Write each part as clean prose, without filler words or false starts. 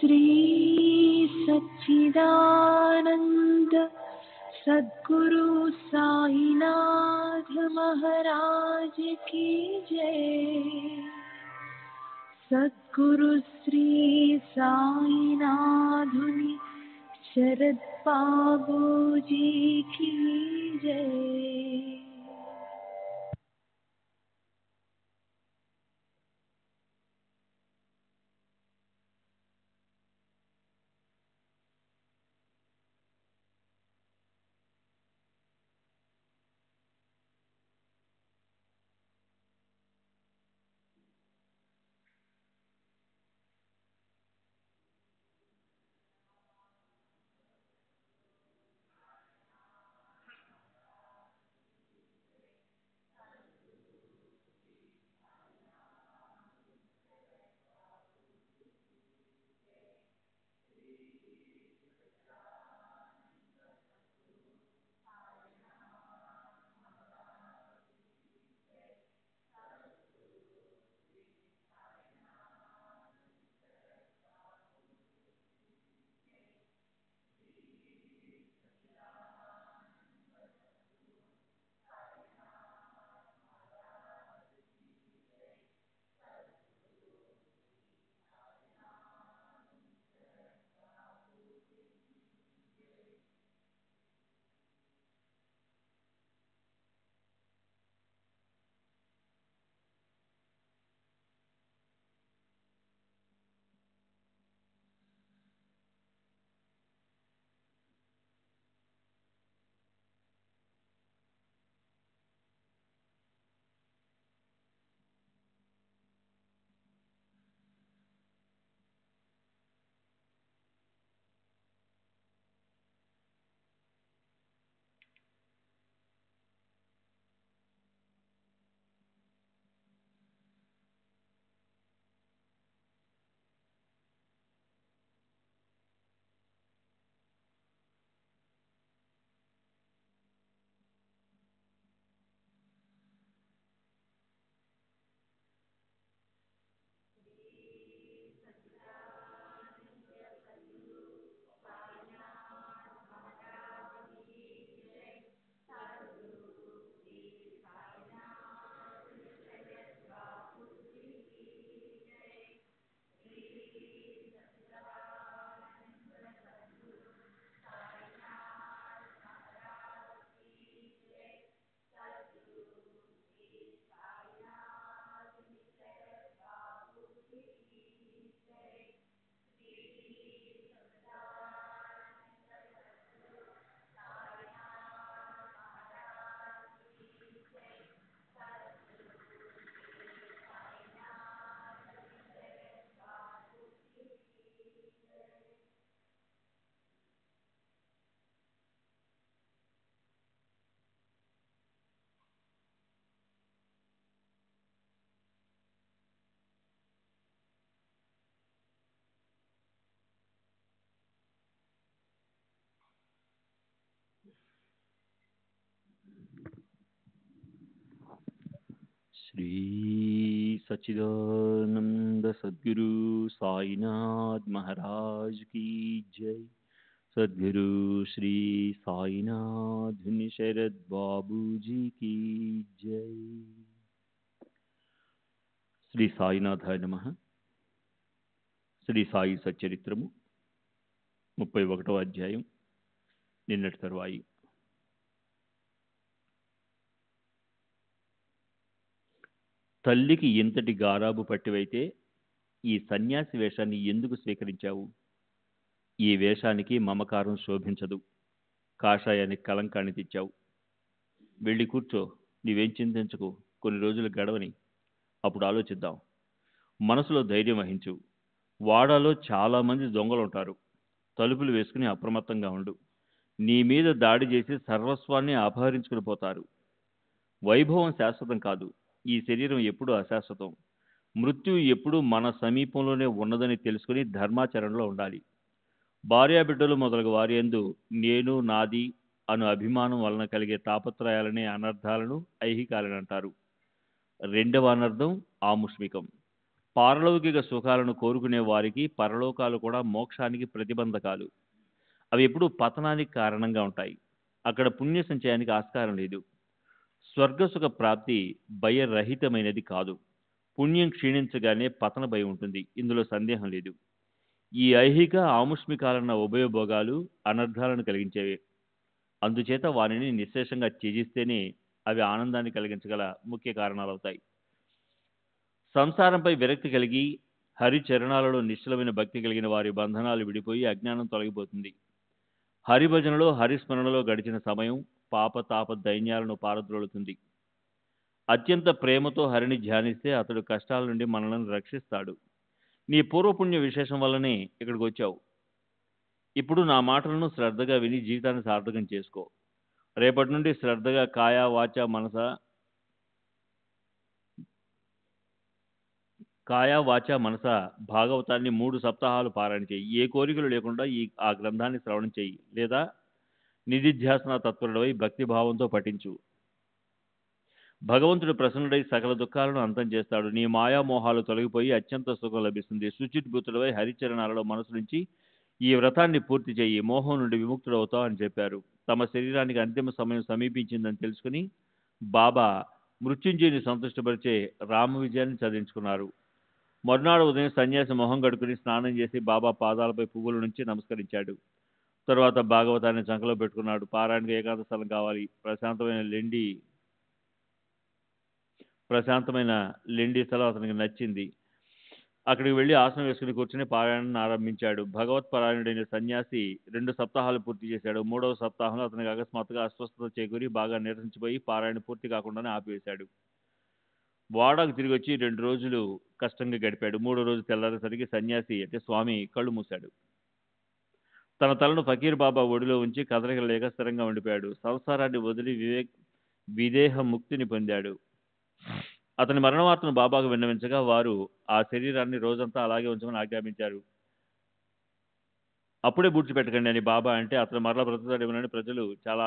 श्री सच्चिदानंद सद्गुरु साईनाथ महाराज की जय। सद्गुरु श्री साईनाथुनि शरद बाबूजी की जय। श्री सच्चिदानंद सद्गुरु साईनाथ महाराज की जय। सद्गुरु श्री साईनाथ शरद बाबूजी की जय। శ్రీ సాయినాథాయ నమః. శ్రీ సాయి సచ్చరిత్రము 31వ అధ్యాయం, నిన్నటి తరువాయి. తల్లికి ఇంతటి గారాబు పట్టివైతే ఈ సన్యాసి వేషాన్ని ఎందుకు స్వీకరించావు? ఈ వేషానికి మమకారం శోభించదు. కాషాయానికి కలంకాన్ని తెచ్చావు. వెళ్ళి కూర్చో, నీవేం చింతించకు, కొన్ని రోజులు గడవని, అప్పుడు ఆలోచిద్దాం. మనసులో ధైర్యం వహించు. వాడాలో చాలామంది దొంగలుంటారు. తలుపులు వేసుకుని అప్రమత్తంగా ఉండు. నీ మీద దాడి చేసి సర్వస్వాన్ని అపహరించుకుని పోతారు. వైభవం శాశ్వతం కాదు. ఈ శరీరం ఎప్పుడూ అశాశ్వతం. మృత్యువు ఎప్పుడూ మన సమీపంలోనే ఉన్నదని తెలుసుకుని ధర్మాచరణలో ఉండాలి. భార్యాబిడ్డలు మొదలగు వారి యందు నేను, నాది అను అభిమానం వలన కలిగే తాపత్రయాలనే అనర్థాలను ఐహికాలని అంటారు. రెండవ అనర్థం ఆముష్మికం. పారలౌకిక సుఖాలను కోరుకునే వారికి పరలోకాలు కూడా మోక్షానికి ప్రతిబంధకాలు. అవి ఎప్పుడూ పతనానికి కారణంగా ఉంటాయి. అక్కడ పుణ్య సంచయానికి ఆస్కారం లేదు. స్వర్గసుఖ ప్రాప్తి భయరహితమైనది కాదు. పుణ్యం క్షీణించగానే పతన భయం ఉంటుంది. ఇందులో సందేహం లేదు. ఈ ఐహిక ఆముష్మికాలన్న ఉభయభోగాలు అనర్థాలను కలిగించేవే. అందుచేత వారిని నిశ్శేషంగా త్యజిస్తేనే అవి ఆనందాన్ని కలిగించగల ముఖ్య కారణాలవుతాయి. సంసారంపై విరక్తి కలిగి హరిచరణాలలో నిశ్చలమైన భక్తి కలిగిన వారి బంధనాలు విడిపోయి అజ్ఞానం తొలగిపోతుంది. హరిభజనలో హరిస్మరణలో గడిచిన సమయం పాపతాప దైన్యాలను పారద్రోలుతుంది. అత్యంత ప్రేమతో హరిని ధ్యానిస్తే అతడు కష్టాల నుండి మనల్ని రక్షిస్తాడు. నీ పూర్వపుణ్య విశేషం వల్లనే ఇక్కడికి వచ్చావు. ఇప్పుడు నా మాటలను శ్రద్ధగా విని జీవితాన్ని సార్థకం చేసుకో. రేపటి నుండి శ్రద్ధగా కాయ వాచ మనస భాగవతాన్ని 3 సప్తాహాలు పారాయణ చేయి. ఏ కోరికలు లేకుండా ఆ గ్రంథాన్ని శ్రవణం చేయి. లేదా నిధిధ్యాసన తత్పరుడవై భక్తిభావంతో పఠించు. భగవంతుడు ప్రసన్నుడై సకల దుఃఖాలను అంతం చేస్తాడు. నీ మాయామోహాలు తొలగిపోయి అత్యంత సుఖం లభిస్తుంది. శుచిద్భూతుడవై హరిచరణాలలో మనసు నుంచి ఈ వ్రతాన్ని పూర్తి చేయి. మోహం నుండి విముక్తుడవుతావు అని చెప్పారు. తమ శరీరానికి అంతిమ సమయం సమీపించిందని తెలుసుకుని బాబా మృత్యుంజయుని సంతృష్టిపరిచే రామ విజయాన్ని చదివించుకున్నారు. మరునాడు ఉదయం సన్యాసి మొహం కడుకుని స్నానం చేసి బాబా పాదాలపై పువ్వుల నుంచి నమస్కరించాడు. తరువాత భాగవతాన్ని చంకలో పెట్టుకున్నాడు. పారాయణకు ఏకాంత స్థలం కావాలి. ప్రశాంతమైన లెండి స్థలం అతనికి నచ్చింది. అక్కడికి వెళ్లి ఆసనం వేసుకుని కూర్చుని పారాయణను ఆరంభించాడు. భగవత్పరాయణుడైన సన్యాసి 2 సప్తాహాలు పూర్తి చేశాడు. 3వ సప్తాహంలో అతనికి అకస్మాత్తుగా అస్వస్థత చేకూరి బాగా నీరసించిపోయి పారాయణ పూర్తి కాకుండానే ఆపివేశాడు. వాడాకు తిరిగి వచ్చి 2 రోజులు కష్టంగా గడిపాడు. 3వ రోజు తెల్లారేసరికి సన్యాసి అంటే స్వామి కళ్ళు మూశాడు. తన తలను ఫకీర్ బాబా ఒడిలో ఉంచి కదలిక లేక స్థిరంగా ఉండిపోయాడు. సంసారాన్ని వదిలి విదేహ ముక్తిని పొందాడు. అతని మరణవార్తను బాబాకు విన్నవించగా వారు ఆ శరీరాన్ని రోజంతా అలాగే ఉంచమని ఆజ్ఞాపించారు. అప్పుడే పూడ్చిపెట్టకండి అని బాబా అంటే అతను మరలా బ్రతుకుతాడేమోనని ప్రజలు చాలా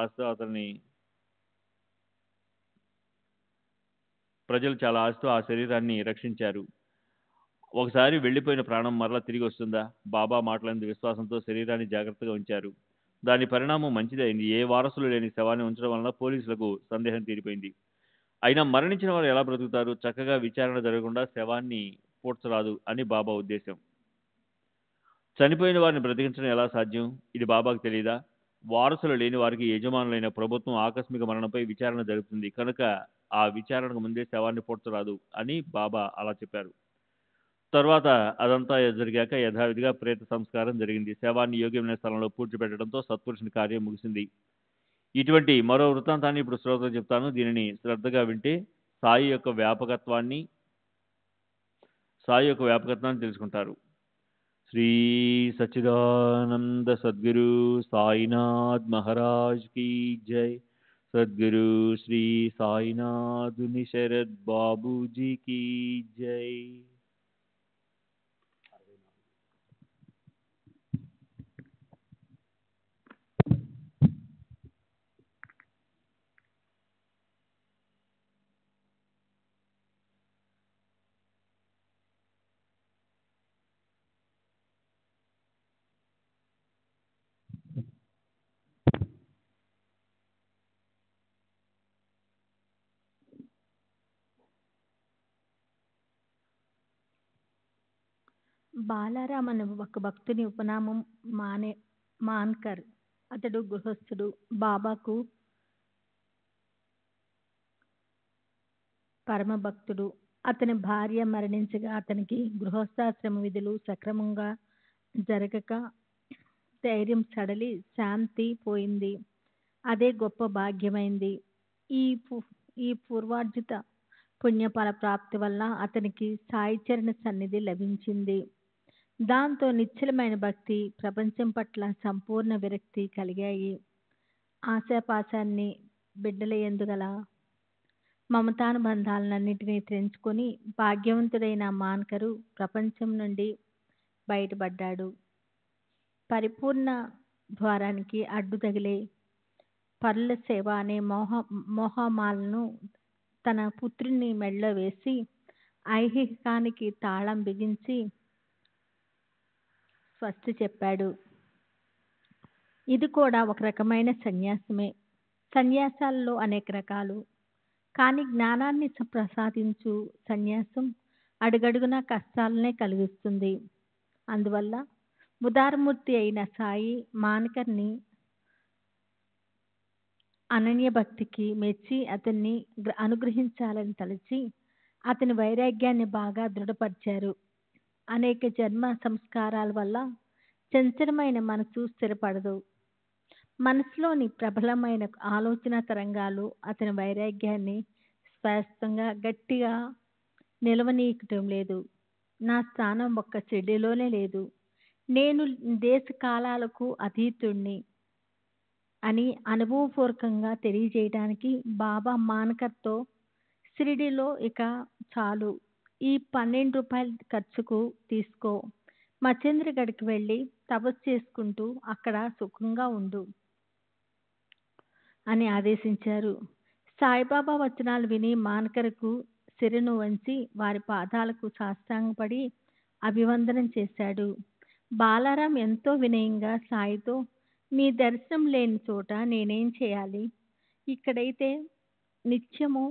ఆశతో ఆ శరీరాన్ని రక్షించారు. ఒకసారి వెళ్లిపోయిన ప్రాణం మరలా తిరిగి వస్తుందా? బాబా మాటలందు విశ్వాసంతో శరీరాన్ని జాగ్రత్తగా ఉంచారు. దాని పరిణామం మంచిదైంది. ఏ వారసులు లేని శవాన్ని ఉంచడం వలన పోలీసులకు సందేహం తీరిపోయింది. అయినా మరణించిన వారు ఎలా బ్రతుకుతారు? చక్కగా విచారణ జరగకుండా శవాన్ని పూడ్చరాదు అని బాబా ఉద్దేశం. చనిపోయిన వారిని బ్రతికించడం ఎలా సాధ్యం? ఇది బాబాకు తెలియదా? వారసులు లేని వారికి యజమానులైన ప్రభుత్వం ఆకస్మిక మరణంపై విచారణ జరుగుతుంది కనుక ఆ విచారణకు ముందే శవాన్ని పూడ్చరాదు అని బాబా అలా చెప్పారు. తర్వాత అదంతా జరిగాక యథావిధిగా ప్రేత సంస్కారం జరిగింది. శవాన్ని యోగ్యమైన స్థలంలో పూడ్చిపెట్టడంతో సత్పురుషుని కార్యం ముగిసింది. ఇటువంటి మరో వృత్తాంతాన్ని ఇప్పుడు శ్రోతలు చెప్తాను. దీనిని శ్రద్ధగా వింటే సాయి యొక్క వ్యాపకత్వాన్ని తెలుసుకుంటారు. శ్రీ సచ్చిదానంద సద్గురు సాయినాథ్ మహారాజ్ కీ జై. సద్గురు శ్రీ సాయినాథుని శరద్ బాబూజీ కీ జై. బాలారాం అనే ఒక భక్తుని ఉపనామం మాన్కర్. అతడు గృహస్థుడు. బాబాకు పరమభక్తుడు. అతని భార్య మరణించగా అతనికి గృహస్థాశ్రమ విధులు సక్రమంగా జరగక ధైర్యం సడలి శాంతి పోయింది. అదే గొప్ప భాగ్యమైంది. ఈ పూర్వార్జిత పుణ్యఫల ప్రాప్తి వల్ల అతనికి సాయిచరణ సన్నిధి లభించింది. దాంతో నిశ్చలమైన భక్తి, ప్రపంచం పట్ల సంపూర్ణ విరక్తి కలిగాయి. ఆశాపాశాన్ని, బిడ్డల ఎందుగల మమతానుబంధాలన్నింటినీ తెంచుకొని భాగ్యవంతుడైన మాన్కరు ప్రపంచం నుండి బయటపడ్డాడు. పరిపూర్ణ ద్వారానికి అడ్డు తగిలే పరుల సేవ అనే మోహమాలను తన పుత్రుని మెడలో వేసి ఐహికానికి తాళం బిగించి స్వస్తి చెప్పాడు. ఇది కూడా ఒక రకమైన సన్యాసమే. సన్యాసాల్లో అనేక రకాలు. కానీ జ్ఞానాన్ని ప్రసాదించు సన్యాసం అడుగడుగునా కష్టాలనే కలిగిస్తుంది. అందువల్ల ఉదారమూర్తి అయిన సాయి మానకర్ని అనన్య భక్తికి మెచ్చి అతన్ని అనుగ్రహించాలని తలచి అతని వైరాగ్యాన్ని బాగా దృఢపరిచారు. అనేక జన్మ సంస్కారాల వల్ల చంచలమైన మనసు స్థిరపడదు. మనసులోని ప్రబలమైన ఆలోచన తరంగాలు అతని వైరాగ్యాన్ని స్పష్టంగా గట్టిగా నిలవనీయటం లేదు. నా స్థానం ఒక్క షిరిడీలోనే లేదు, నేను దేశ కాలాలకు అతీతుణ్ణి అని అనుభవపూర్వకంగా తెలియజేయడానికి బాబా మానకర్తో షిరిడీలో ఇక చాలు, ఈ 12 రూపాయల ఖర్చుకు తీసుకో, మచేంద్రగఢ్కి వెళ్ళి తపస్సు చేసుకుంటూ అక్కడ సుఖంగా ఉండు అని ఆదేశించారు. సాయిబాబా వచనాలు విని మానకర్కు శిరను వంచి వారి పాదాలకు సాష్టాంగపడి అభివందనం చేశాడు. బాలారాం ఎంతో వినయంగా సాయితో, మీ దర్శనం లేని చోట నేనేం చేయాలి? ఇక్కడైతే నిత్యము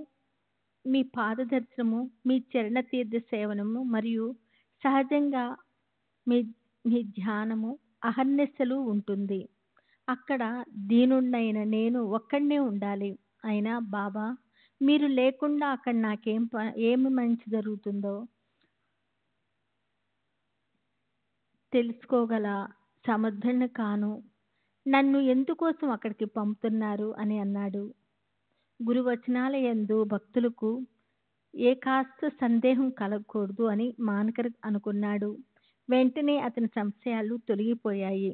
మీ పాద దర్శనము, మీ చరణ తీర్థ సేవనము మరియు సహజంగా మీ మీ ధ్యానము అహర్నిశలు ఉంటుంది. అక్కడ దీనుణ్ణైన నేను ఒక్కడనే ఉండాలి. అయినా బాబా, మీరు లేకుండా అక్కడ నాకేం ఏమి మంచి జరుగుతుందో తెలుసుకోగల సమర్థుని కాను, నన్ను ఎందుకోసం అక్కడికి పంపుతున్నారు అని అన్నాడు. గురువచనాల యందు భక్తులకు ఏ కాస్త సందేహం కలగకూడదు అని మానకర్ అనుకున్నాడు. వెంటనే అతని సంశయాలు తొలగిపోయాయి.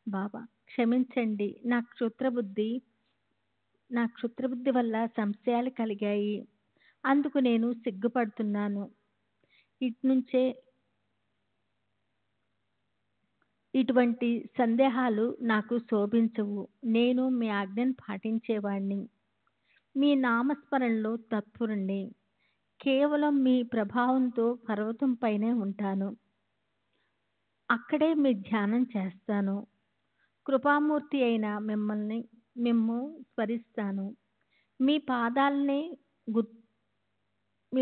బాబా, క్షమించండి, నా క్షుద్రబుద్ధి వల్ల సంశయాలు కలిగాయి, అందుకు నేను సిగ్గుపడుతున్నాను. ఇట్నుంచే ఇటువంటి సందేహాలు నాకు శోభించవు. నేను మీ ఆజ్ఞను పాటించేవాణ్ణి, మీ నామస్మరణలో తత్పరుణ్ణి. కేవలం మీ ప్రభావంతో పర్వతం పైనే ఉంటాను, అక్కడే మీ ధ్యానం చేస్తాను. కృపామూర్తి అయిన మిమ్ము స్మరిస్తాను. మీ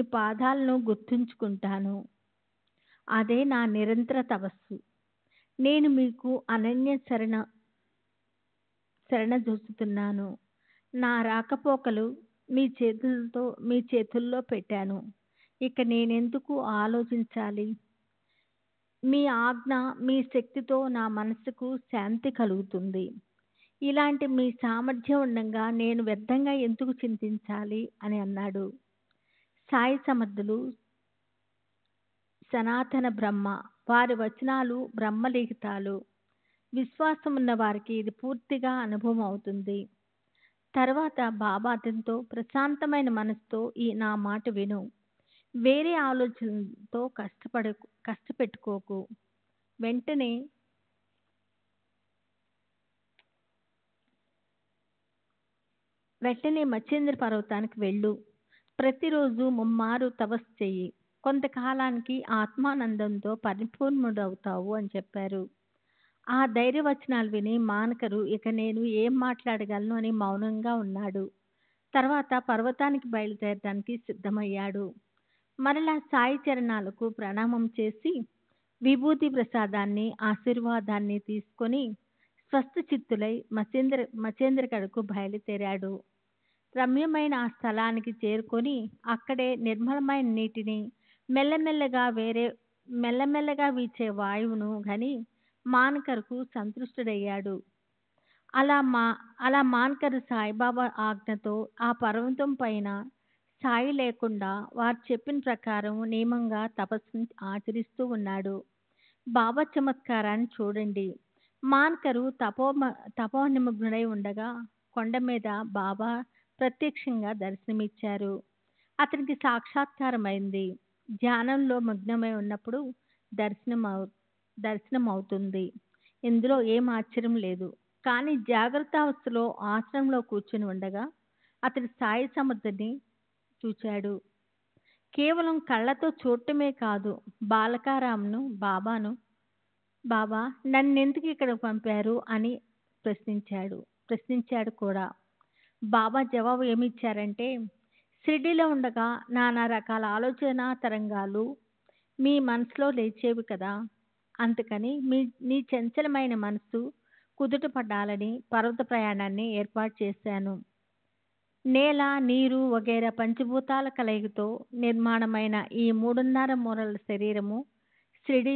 పాదాలను గుర్తుంచుకుంటాను. అదే నా నిరంతర తపస్సు. నేను మీకు అనన్య శరణజొచ్చుతున్నాను. నా రాకపోకలు మీ చేతుల్లో పెట్టాను. ఇక నేనెందుకు ఆలోచించాలి? మీ ఆజ్ఞ, మీ శక్తితో నా మనసుకు శాంతి కలుగుతుంది. ఇలాంటి మీ సామర్థ్యం ఉండగా నేను వ్యర్థంగా ఎందుకు చింతించాలి అని అన్నాడు. సాయి సమర్థులు సనాతన బ్రహ్మ, వారి వచనాలు బ్రహ్మలిఖితాలు. విశ్వాసం ఉన్న వారికి ఇది పూర్తిగా అనుభవం అవుతుంది. తర్వాత బాబా అతనితో, ప్రశాంతమైన మనసుతో నా మాట విను, వేరే ఆలోచనలతో కష్టపెట్టుకోకు. వెంటనే మచేంద్ర పర్వతానికి వెళ్ళు. ప్రతిరోజు ముమ్మారు తపస్సు చెయ్యి. కొంతకాలానికి ఆత్మానందంతో పరిపూర్ణుడవుతావు అని చెప్పారు. ఆ ధైర్యవచనాలు విని మానకరు ఇక నేను ఏం మాట్లాడగలను అని మౌనంగా ఉన్నాడు. తర్వాత పర్వతానికి బయలుదేరడానికి సిద్ధమయ్యాడు. మరలా సాయి చరణాలకు ప్రణామం చేసి విభూతి ప్రసాదాన్ని, ఆశీర్వాదాన్ని తీసుకొని స్వస్థ చిత్తులై మచేంద్రగఢ్కు బయలుదేరాడు. రమ్యమైన ఆ స్థలానికి చేరుకొని అక్కడే నిర్మలమైన నీటిని, మెల్లమెల్లగా వీచే వాయువును గని మానకర్కు సంతృష్టుడయ్యాడు. అలా మానకర్ సాయిబాబా ఆజ్ఞతో ఆ పర్వతం పైన సాయి లేకుండా వారు చెప్పిన ప్రకారం నియమంగా తపస్సును ఆచరిస్తూ ఉన్నాడు. బాబా చమత్కారాన్ని చూడండి. మానకరు తపోనిమగ్నుడై ఉండగా కొండ మీద బాబా ప్రత్యక్షంగా దర్శనమిచ్చారు. అతనికి సాక్షాత్కారమైంది. ధ్యానంలో మగ్నమై ఉన్నప్పుడు దర్శనం అవుతుంది. ఇందులో ఏం ఆశ్చర్యం లేదు. కానీ జాగ్రత్త అవస్థలో ఆశ్రమంలో కూర్చుని ఉండగా అతడు సాయి సమర్థుని చూచాడు. కేవలం కళ్ళతో చూడటమే కాదు, బాలకారాంను బాబా నన్నెందుకు ఇక్కడికి పంపారు అని ప్రశ్నించాడు కూడా. బాబా జవాబు ఏమిచ్చారంటే, షిరిడీలో ఉండగా నానా రకాల ఆలోచన తరంగాలు మీ మనసులో లేచేవి కదా, అందుకని నీ చంచలమైన మనసు కుదుట పడాలని పర్వత ప్రయాణాన్ని ఏర్పాటు చేశాను. నేల, నీరు వగైరా పంచభూతాల కలయికతో నిర్మాణమైన ఈ 3.5 మూరల శరీరము షిరిడి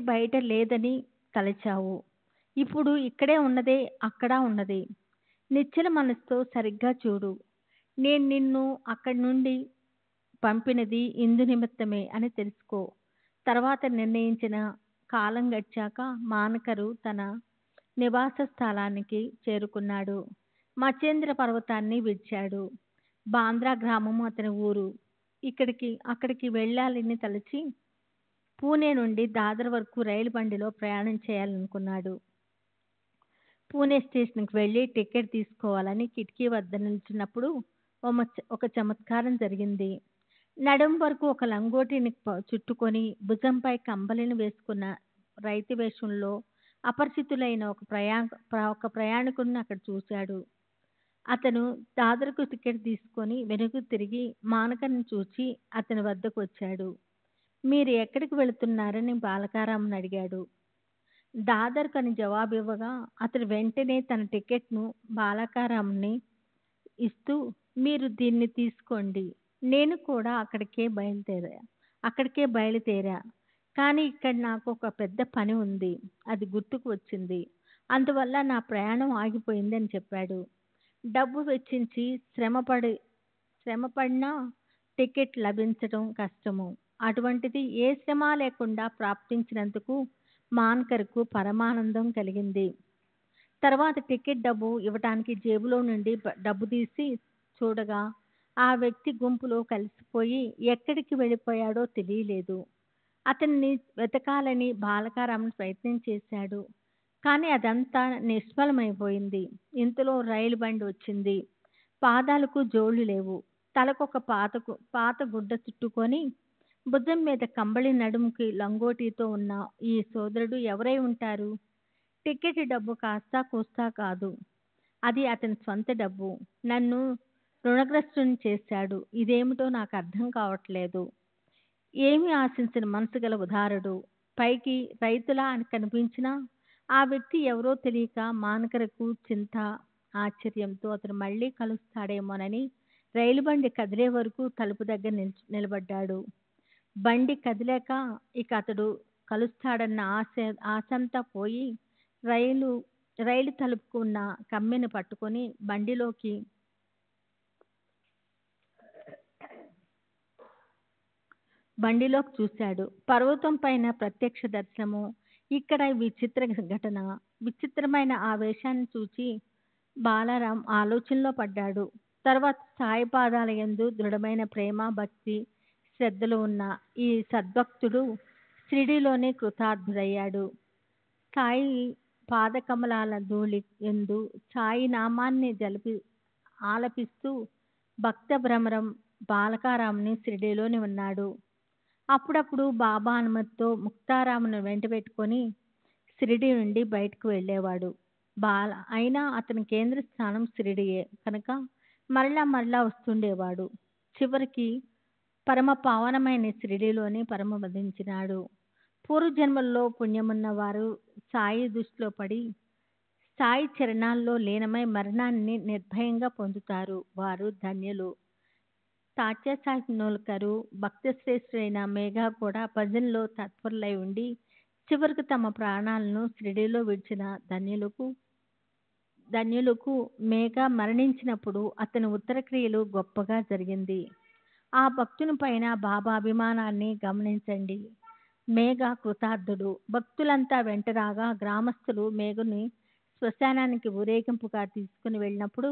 బయట లేదని తలచావు. ఇప్పుడు ఇక్కడే ఉన్నదే అక్కడ ఉన్నది. నిశ్చల మనసుతో సరిగ్గా చూడు. నేను నిన్ను అక్కడి నుండి పంపినది ఇందు నిమిత్తమే అని తెలుసుకో. తర్వాత నిర్ణయించిన కాలం గడిచాక మానకరు తన నివాస స్థలానికి చేరుకున్నాడు. మచేంద్ర పర్వతాన్ని విడిచాడు. బాంద్రా గ్రామము అతని ఊరు. అక్కడికి వెళ్ళాలని తలచి పూణే నుండి దాదర్ వరకు రైలు బండిలో ప్రయాణం చేయాలనుకున్నాడు. పూణే స్టేషన్కి వెళ్ళి టికెట్ తీసుకోవాలని కిటికీ వద్ద నిల్చున్నప్పుడు ఒక చమత్కారం జరిగింది. నడుం వరకు ఒక లంగోటిని చుట్టుకొని భుజంపై కంబలిని వేసుకున్న రైతు వేషంలో అపరిచితులైన ఒక ప్రయాణికుడిని అక్కడ చూశాడు. అతను దాదర్కు టికెట్ తీసుకొని వెనుక తిరిగి మానకర్ని చూచి అతని వద్దకు వచ్చాడు. మీరు ఎక్కడికి వెళుతున్నారని బాలకారాంని అడిగాడు. దాదర్కు అని జవాబు ఇవ్వగా అతను వెంటనే తన టికెట్ను బాలకారాంని ఇస్తూ, మీరు దీన్ని తీసుకోండి, నేను కూడా అక్కడికే బయలుదేరా, కానీ ఇక్కడ నాకు ఒక పెద్ద పని ఉంది, అది గుర్తుకు వచ్చింది, అందువల్ల నా ప్రయాణం ఆగిపోయింది అని చెప్పాడు. డబ్బు వెచ్చించి శ్రమపడినా టికెట్ లభించడం కష్టము. అటువంటిది ఏ శ్రమ లేకుండా ప్రాప్తించినందుకు మాన్కర్కు పరమానందం కలిగింది. తర్వాత టికెట్ డబ్బు ఇవ్వటానికి జేబులో నుండి డబ్బు తీసి చూడగా ఆ వ్యక్తి గుంపులో కలిసిపోయి ఎక్కడికి వెళ్ళిపోయాడో తెలియలేదు. అతన్ని వెతకాలని బాలకారాంను ప్రయత్నం చేశాడు, కానీ అదంతా నిష్ఫలమైపోయింది. ఇంతలో రైలు బండి వచ్చింది. పాదాలకు జోళ్లు లేవు. తలకొక పాత గుడ్డ చుట్టుకొని భుజం మీద కంబళి, నడుముకి లంగోటితో ఉన్న ఈ సోదరుడు ఎవరై ఉంటారు? టికెట్ డబ్బు కాస్తా కూస్తా కాదు, అది అతని సొంత డబ్బు. నన్ను రుణగ్రస్తుని చేశాడు. ఇదేమిటో నాకు అర్థం కావట్లేదు. ఏమీ ఆశించిన మనసు గల ఉదారుడు. పైకి రైతులా అని కనిపించినా ఆ వ్యక్తి ఎవరో తెలియక మానకరకు చింత, ఆశ్చర్యంతో అతను మళ్ళీ కలుస్తాడేమోనని రైలు బండి కదిలే వరకు తలుపు దగ్గర నిలబడ్డాడు. బండి కదిలేక ఇక అతడు కలుస్తాడన్న ఆశంతా పోయి రైలు తలుపుకు ఉన్న కమ్మెను పట్టుకొని బండిలోకి చూశాడు. పర్వతం పైన ప్రత్యక్ష దర్శనము. ఇక్కడ విచిత్ర ఘటన. విచిత్రమైన ఆ వేషాన్ని చూచి బాలారాం ఆలోచనలో పడ్డాడు. తర్వాత సాయి పాదాల యందు దృఢమైన ప్రేమ, భక్తి, శ్రద్ధలు ఉన్న ఈ సద్భక్తుడు షిరిడీలోనే కృతార్థుడయ్యాడు. సాయి పాదకమలాల ధూళి యందు సాయి నామాన్ని ఆలపిస్తూ భక్త భ్రమరం బాలకారాంని షిరిడీలోనే ఉన్నాడు. అప్పుడప్పుడు బాబా అనుమతితో ముక్తారామును వెంట పెట్టుకొని షిరిడీ నుండి బయటకు వెళ్ళేవాడు. అయినా అతని కేంద్ర స్థానం షిరిడీయే కనుక మరలా వస్తుండేవాడు. చివరికి పరమ పావనమైన షిరిడీలోనే పరమపదించినాడు. పూర్వజన్మల్లో పుణ్యమున్న వారు సాయి దృష్టిలో పడి సాయి చరణాల్లో లీనమై మరణాన్ని నిర్భయంగా పొందుతారు. వారు ధన్యులు. తాత్యా సాహెబ్ నోల్కరు, భక్త శ్రేష్ఠుడైన మేఘా కూడా భజనలో తత్పరులై ఉండి చివరకు తమ ప్రాణాలను షిరిడీలో విడిచిన ధన్యులకు మేఘా మరణించినప్పుడు అతని ఉత్తర క్రియలు గొప్పగా జరిగింది. ఆ భక్తుని పైన బాబా అభిమానాన్ని గమనించండి. మేఘా కృతార్థుడు. భక్తులంతా వెంటరాగా గ్రామస్తులు మేఘుని శ్మశానానికి ఊరేగింపుగా తీసుకుని వెళ్ళినప్పుడు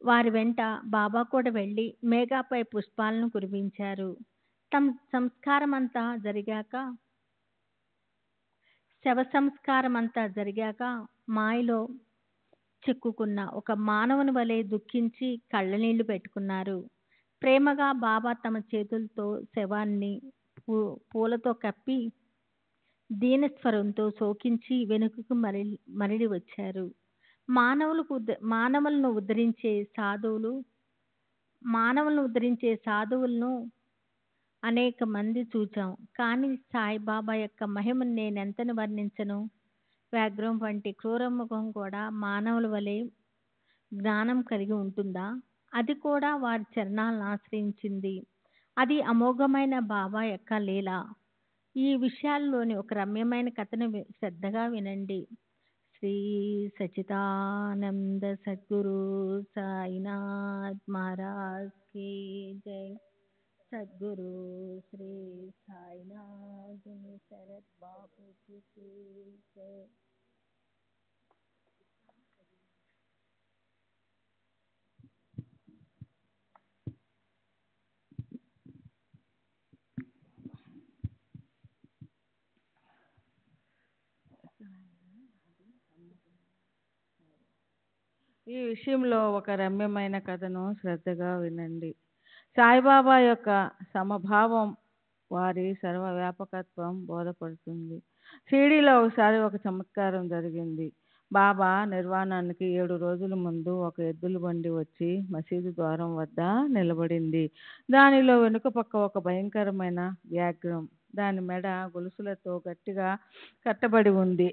వారి వెంట బాబా కూడా వెళ్ళి మేఘాపై పుష్పాలను కురిపించారు. శవ సంస్కారమంతా జరిగాక మాయలో చెక్కుకున్న ఒక మానవుని వలె దుఃఖించి కళ్ళనీళ్లు పెట్టుకున్నారు. ప్రేమగా బాబా తమ చేతులతో శవాన్ని పూలతో కప్పి దీనస్వరంతో శోకించి వెనుకకు మరలి వచ్చారు. మానవులను ఉద్ధరించే సాధువులను అనేక మంది చూచాం. కానీ సాయిబాబా యొక్క మహిమను నేనెంతని వర్ణించను. వ్యాఘ్రం వంటి క్రూరముఖం కూడా మానవుల వలె జ్ఞానం కలిగి ఉంటుందా? అది కూడా వారి చరణాలను ఆశ్రయించింది. అది అమోఘమైన బాబా యొక్క లీల. ఈ విషయాల్లోని ఒక రమ్యమైన కథను శ్రద్ధగా వినండి. శ్రీ సచిదానంద సద్గురు సాయినాథ్ మహారాజ్ की जय. सद्गुरु श्री साईनाथ शरद बापू की जय. ఈ విషయంలో ఒక రమ్యమైన కథను శ్రద్ధగా వినండి. సాయిబాబా యొక్క సమభావం, వారి సర్వవ్యాపకత్వం బోధపడుతుంది. షిరిడీలో ఒకసారి ఒక చమత్కారం జరిగింది. బాబా నిర్వాణానికి 7 రోజుల ముందు ఒక ఎద్దుల బండి వచ్చి మసీదు ద్వారం వద్ద నిలబడింది. దానిలో వెనుక పక్క ఒక భయంకరమైన వ్యాఘ్రం. దాని మెడ గొలుసులతో గట్టిగా కట్టబడి ఉంది.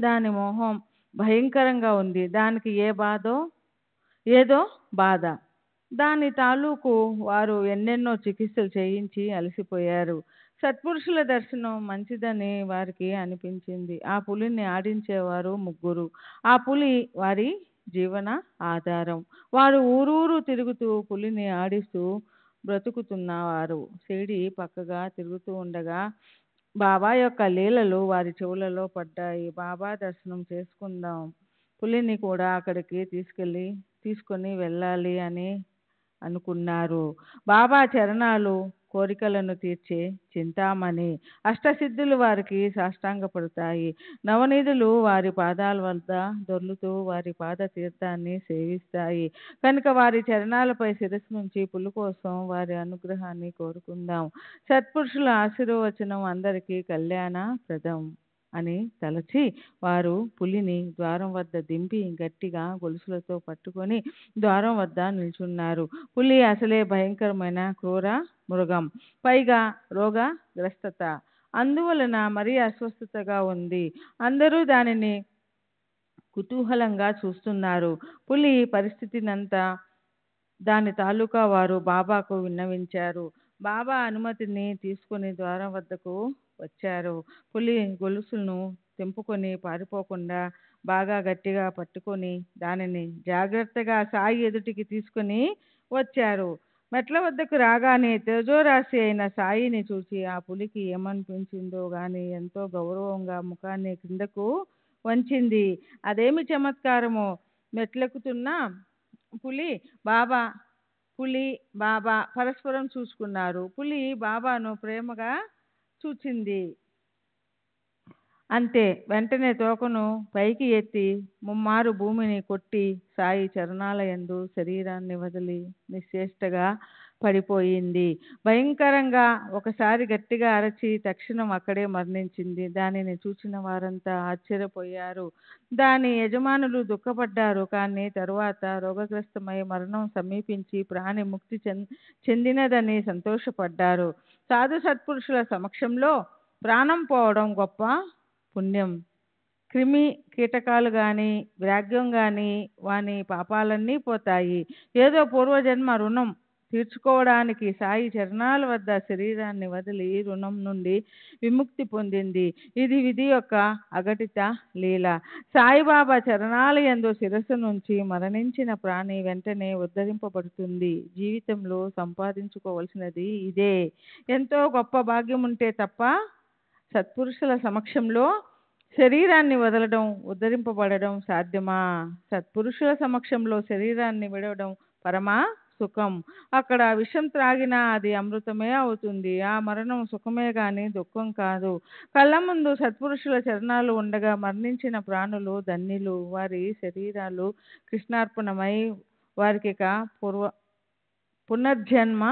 దాని మొహం భయంకరంగా ఉంది. దానికి ఏదో బాధ. దాని తాలూకు వారు ఎన్నెన్నో చికిత్సలు చేయించి అలసిపోయారు. సత్పురుషుల దర్శనం మంచిదని వారికి అనిపించింది. ఆ పులిని ఆడించేవారు 3. ఆ పులి వారి జీవన ఆధారం. వారు ఊరూరు తిరుగుతూ పులిని ఆడిస్తూ బ్రతుకుతున్నవారు. షిరిడీ పక్కగా తిరుగుతూ ఉండగా బాబా యొక్క లీలలు వారి చెవులలో పడ్డాయి. బాబా దర్శనం చేసుకుందాం, పులిని కూడా అక్కడికి తీసుకొని వెళ్ళాలి అని అనుకున్నారు. బాబా చరణాలు కోరికలను తీర్చే చింతామణి. అష్టసిద్ధులు వారికి సాష్టాంగపడతాయి. నవనిధులు వారి పాదాల వద్ద దొర్లుతూ వారి పాద తీర్థాన్ని సేవిస్తాయి. కనుక వారి చరణాలపై శిరస్సు నుంచి పులి కోసం వారి అనుగ్రహాన్ని కోరుకుందాం. సత్పురుషుల ఆశీర్వచనం అందరికీ కళ్యాణప్రదం అని తలచి వారు పులిని ద్వారం వద్ద దింపి గట్టిగా గొలుసులతో పట్టుకొని ద్వారం వద్ద నిల్చున్నారు. పులి అసలే భయంకరమైన క్రూర మృగం, పైగా రోగగ్రస్తత, అందువలన మరీ అస్వస్థతగా ఉంది. అందరూ దానిని కుతూహలంగా చూస్తున్నారు. పులి పరిస్థితినంతా దాని తాలూకా వారు బాబాకు విన్నవించారు. బాబా అనుమతిని తీసుకుని ద్వారం వద్దకు వచ్చారు. పులి గొలుసులను తెంపుకొని పారిపోకుండా బాగా గట్టిగా పట్టుకొని దానిని జాగ్రత్తగా సాయి ఎదుటికి తీసుకుని వచ్చారు. మెట్ల వద్దకు రాగానే తేజోరాశి అయిన సాయిని చూసి ఆ పులికి ఏమనిపించిందో గాని ఎంతో గౌరవంగా ముఖాన్ని క్రిందకు వంచింది. అదేమి చమత్కారమో! మెట్లెక్కుతున్న పులి బాబా పరస్పరం చూసుకున్నారు. పులి బాబాను ప్రేమగా చూచింది. అంతే, వెంటనే తోకను పైకి ఎత్తి ముమ్మారు భూమిని కొట్టి సాయి చరణాలయందు శరీరాన్ని వదిలి నిశ్చేష్టగా పడిపోయింది. భయంకరంగా ఒకసారి గట్టిగా అరచి తక్షణం అక్కడే మరణించింది. దానిని చూచిన వారంతా ఆశ్చర్యపోయారు. దాని యజమానులు దుఃఖపడ్డారు. కానీ తరువాత రోగగ్రస్తమై మరణం సమీపించి ప్రాణి ముక్తి చెందినదని సంతోషపడ్డారు. సాధు సత్పురుషుల సమక్షంలో ప్రాణం పోవడం గొప్ప పుణ్యం. క్రిమి కీటకాలు కానీ వ్యాఘ్రం కానీ వాని పాపాలన్నీ పోతాయి. ఏదో పూర్వజన్మ రుణం తీర్చుకోవడానికి సాయి చరణాల వద్ద శరీరాన్ని వదిలి రుణం నుండి విముక్తి పొందింది. ఇది విధి యొక్క అఘటిత లీల. సాయిబాబా చరణాలయందు శిరస్సు నుంచి మరణించిన ప్రాణి వెంటనే ఉద్ధరింపబడుతుంది. జీవితంలో సంపాదించుకోవలసినది ఇదే. ఎంతో గొప్ప భాగ్యం ఉంటే తప్ప సత్పురుషుల సమక్షంలో శరీరాన్ని వదలడం, ఉద్ధరింపబడడం సాధ్యమా? సత్పురుషుల సమక్షంలో శరీరాన్ని విడవడం పరమ సుఖం. అక్కడ విషం త్రాగినా అది అమృతమే అవుతుంది. ఆ మరణం సుఖమే గాని దుఃఖం కాదు. కళ్ళ ముందు సత్పురుషుల చరణాలు ఉండగా మరణించిన ప్రాణులు ధన్యులు. వారి శరీరాలు కృష్ణార్పణమై వారికిక పునర్జన్మ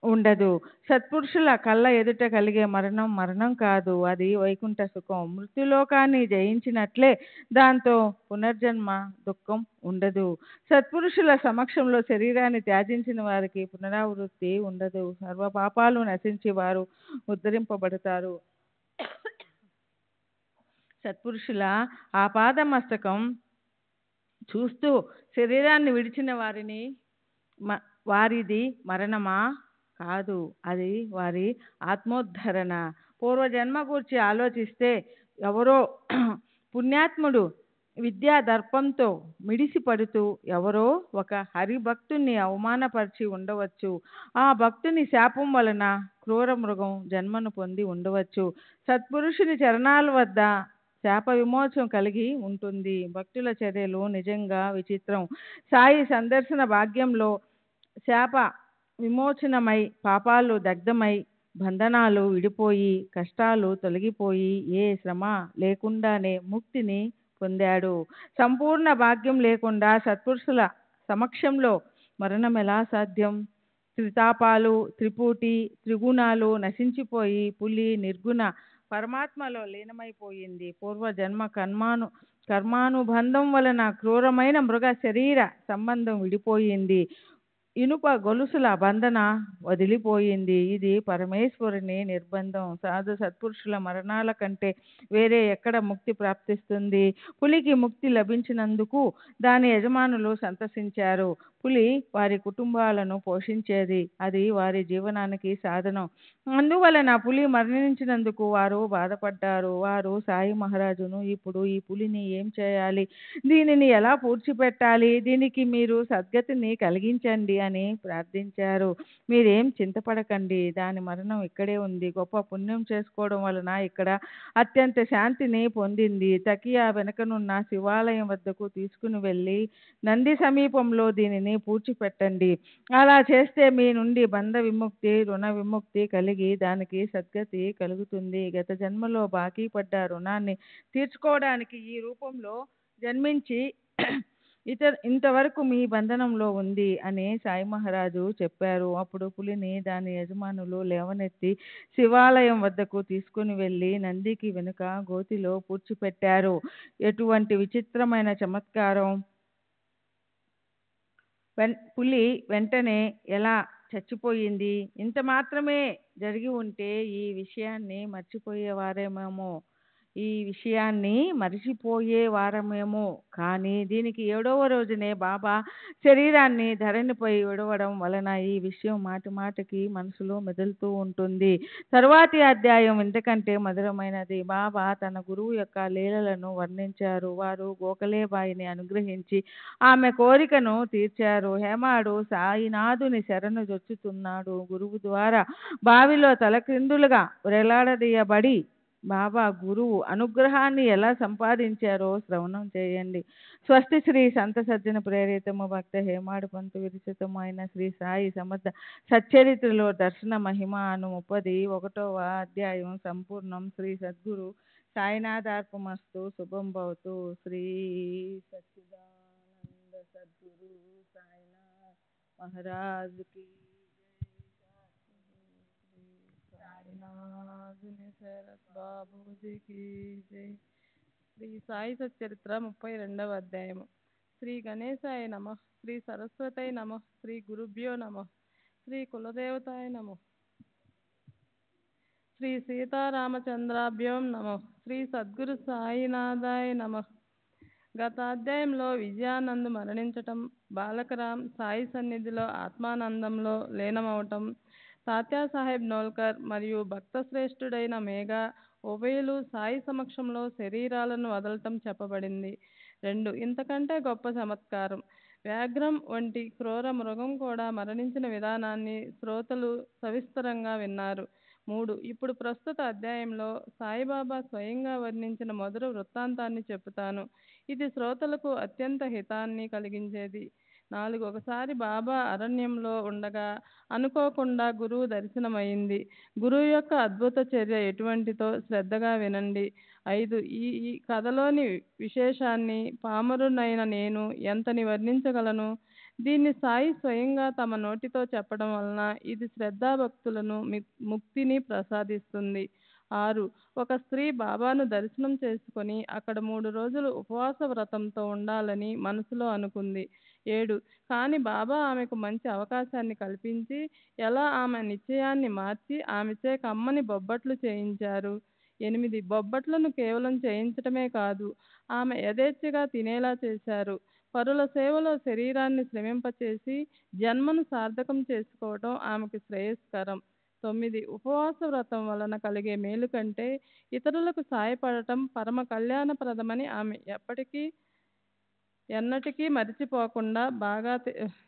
ఉండదు. సత్పురుషుల కళ్ళ ఎదుట కలిగే మరణం మరణం కాదు, అది వైకుంఠ సుఖం. మృత్యులోకాన్ని జయించినట్లే దాంతో పునర్జన్మ దుఃఖం ఉండదు. సత్పురుషుల సమక్షంలో శరీరాన్ని త్యాజించిన వారికి పునరావృత్తి ఉండదు. సర్వ పాపాలు నశించి వారు ఉద్ధరింపబడతారు. సత్పురుషుల ఆపాద మస్తకం చూస్తూ శరీరాన్ని విడిచిన వారిది మరణమా? కాదు, అది వారి ఆత్మోద్ధరణ. పూర్వజన్మ గూర్చి ఆలోచిస్తే ఎవరో పుణ్యాత్ముడు విద్యా దర్పంతో మిడిసి పడుతూ ఎవరో ఒక హరిభక్తుని అవమానపరిచి ఉండవచ్చు. ఆ భక్తుని శాపం వలన క్రూర మృగం జన్మను పొంది ఉండవచ్చు. సత్పురుషుని చరణాల వద్ద శాప విమోచనం కలిగి ఉంటుంది. భక్తుల చర్యలు నిజంగా విచిత్రం. సాయి సందర్శన భాగ్యంలో శాప విమోచనమై పాపాలు దగ్ధమై బంధనాలు విడిపోయి కష్టాలు తొలగిపోయి ఏ శ్రమ లేకుండానే ముక్తిని పొందాడు. సంపూర్ణ భాగ్యం లేకుండా సత్పురుషుల సమక్షంలో మరణం ఎలా సాధ్యం? త్రితాపాలు త్రిపూటి త్రిగుణాలు నశించిపోయి పులి నిర్గుణ పరమాత్మలో లీనమైపోయింది. పూర్వజన్మ కర్మానుబంధం వలన క్రూరమైన మృగ శరీర సంబంధం విడిపోయింది. ఇనుప గొలుసుల బంధన వదిలిపోయింది. ఇది పరమేశ్వరుని నిర్బంధం. సాధు సత్పురుషుల మరణాల కంటే వేరే ఎక్కడ ముక్తి ప్రాప్తిస్తుంది? పులికి ముక్తి లభించినందుకు దాని యజమానులు సంతసించారు. పులి వారి కుటుంబాలను పోషించేది, అది వారి జీవనానికి సాధనం. అందువలన పులి మరణించినందుకు వారు బాధపడ్డారు. వారు సాయి మహారాజును, ఇప్పుడు ఈ పులిని ఏం చేయాలి, దీనిని ఎలా పూడ్చిపెట్టాలి, దీనికి మీరు సద్గతిని కలిగించండి అని ప్రార్థించారు. మీరేం చింతపడకండి, దాని మరణం ఇక్కడే ఉంది. గొప్ప పుణ్యం చేసుకోవడం వలన ఇక్కడ అత్యంత శాంతిని పొందింది. తకియా వెనకనున్న శివాలయం వద్దకు తీసుకుని వెళ్ళి నంది సమీపంలో దీనిని పూడ్చిపెట్టండి. అలా చేస్తే మీ నుండి బంధ విముక్తి రుణ విముక్తి కలిగి దానికి సద్గతి కలుగుతుంది. గత జన్మలో బాకీ పడ్డ రుణాన్ని తీర్చుకోవడానికి ఈ రూపంలో జన్మించి ఇంతవరకు మీ బంధనంలో ఉంది అని సాయి మహారాజు చెప్పారు. అప్పుడు పులిని దాని యజమానులు లేవనెత్తి శివాలయం వద్దకు తీసుకుని వెళ్ళి నందికి వెనుక గోతిలో పూడ్చిపెట్టారు. ఎటువంటి విచిత్రమైన చమత్కారం! పులి వెంటనే ఎలా చచ్చిపోయింది? ఇంత మాత్రమే జరిగి ఉంటే ఈ విషయాన్ని మర్చిపోయేవారమేమో. కానీ దీనికి 7వ రోజునే బాబా శరీరాన్ని ధరణిపై విడవడం వలన ఈ విషయం మాటి మాటికి మనసులో మెదులుతూ ఉంటుంది. తరువాతి అధ్యాయం ఇంతకంటే మధురమైనది. బాబా తన గురువు యొక్క లీలలను వర్ణించారు. వారు గోఖలేబాయిని అనుగ్రహించి ఆమె కోరికను తీర్చారు. హేమాడు సాయినాథుని శరణు జొచ్చుతున్నాడు. గురువు ద్వారా బావిలో తలక్రిందులుగా వేలాడదీయబడి బాబా గురువు అనుగ్రహాన్ని ఎలా సంపాదించారో శ్రవణం చేయండి. స్వస్తి శ్రీ సంత సజ్జన ప్రేరితము భక్త హేమాడు పంతు విరచితము అయిన శ్రీ సాయి సమర్థ సచ్చరిత్రలో దర్శన మహిమ అను 31వ అధ్యాయం సంపూర్ణం. శ్రీ సద్గురు సాయినాథార్పమస్తు. శుభం భవతు. శ్రీ సచ్చిదానంద సద్గురు సాయినాథ్ మహారాజ్ కి శరత్ బాబూజీకి జై. శ్రీ సాయి సచ్చరిత్ర 32వ అధ్యాయము. శ్రీ గణేశాయ నమః. శ్రీ సరస్వతై నమః. శ్రీ గురుభ్యో నమః. శ్రీ కులదేవతాయ నమః. శ్రీ సీతారామచంద్రాభ్యోం నమః. శ్రీ సద్గురు సాయినాథాయ నమః. గత అధ్యాయంలో విజయానంద్ మరణించటం, బాలకరాం సాయి సన్నిధిలో ఆత్మానందంలో లీనమవటం, తాత్యాసాహెబ్ నోల్కర్ మరియు భక్త శ్రేష్ఠుడైన మేఘా ఉభయులు సాయి సమక్షంలో శరీరాలను వదలటం చెప్పబడింది. 2. ఇంతకంటే గొప్ప చమత్కారం. వ్యాఘ్రం వంటి క్రూర మృగం కూడా మరణించిన విధానాన్ని శ్రోతలు సవిస్తరంగా విన్నారు. 3. ఇప్పుడు ప్రస్తుత అధ్యాయంలో సాయిబాబా స్వయంగా వర్ణించిన మధుర వృత్తాంతాన్ని చెబుతాను. ఇది శ్రోతలకు అత్యంత హితాన్ని కలిగించేది. 4 ఒకసారి బాబా అరణ్యంలో ఉండగా అనుకోకుండా గురువు దర్శనమైంది. గురువు యొక్క అద్భుత చర్య ఎటువంటిదో శ్రద్ధగా వినండి. 5 ఈ కథలోని విశేషాన్ని పామరునైన నేను ఎంతని వర్ణించగలను. దీన్ని సాయి స్వయంగా తమ నోటితో చెప్పడం వలన ఇది శ్రద్ధాభక్తులను ముక్తిని ప్రసాదిస్తుంది. 6 ఒక స్త్రీ బాబాను దర్శనం చేసుకొని అక్కడ 3 రోజులు ఉపవాస వ్రతంతో ఉండాలని మనసులో అనుకుంది. 7 కానీ బాబా ఆమెకు మంచి అవకాశాన్ని కల్పించి ఎలా ఆమె నిశ్చయాన్ని మార్చి ఆమెచే కమ్మని బొబ్బట్లు చేయించారు. 8 బొబ్బట్లను కేవలం చేయించటమే కాదు, ఆమె యథేచ్ఛగా తినేలా చేశారు. పరుల సేవలో శరీరాన్ని శ్రమింపచేసి జన్మను సార్థకం చేసుకోవటం ఆమెకు శ్రేయస్కరం. 9 ఉపవాస వ్రతం వలన కలిగే మేలు కంటే ఇతరులకు సాయపడటం పరమ కళ్యాణప్రదమని ఆమె ఎన్నటికీ మరిచిపోకుండా బాగా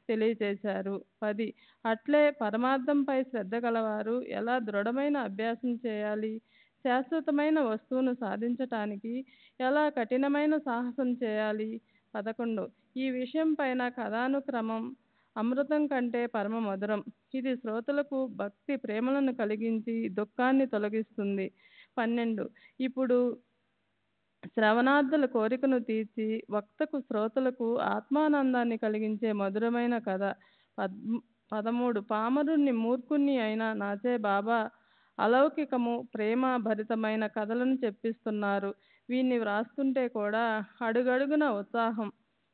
తెలియచేశారు. 10 అట్లే పరమార్థంపై శ్రద్ధ గలవారు ఎలా దృఢమైన అభ్యాసం చేయాలి, శాశ్వతమైన వస్తువును సాధించటానికి ఎలా కఠినమైన సాహసం చేయాలి. 11 ఈ విషయం పైన కథానుక్రమం అమృతం కంటే పరమ మధురం. ఇది శ్రోతలకు భక్తి ప్రేమలను కలిగించి దుఃఖాన్ని తొలగిస్తుంది. 12 ఇప్పుడు శ్రవణార్థుల కోరికను తీర్చి వక్తకు శ్రోతలకు ఆత్మానందాన్ని కలిగించే మధురమైన కథ. 13 పామరుణ్ణి మూర్ఖుణ్ణి అయిన నాచే బాబా అలౌకికము ప్రేమ భరితమైన కథలను చెప్పిస్తున్నారు. వీన్ని వ్రాస్తుంటే కూడా అడుగడుగున ఉత్సాహం.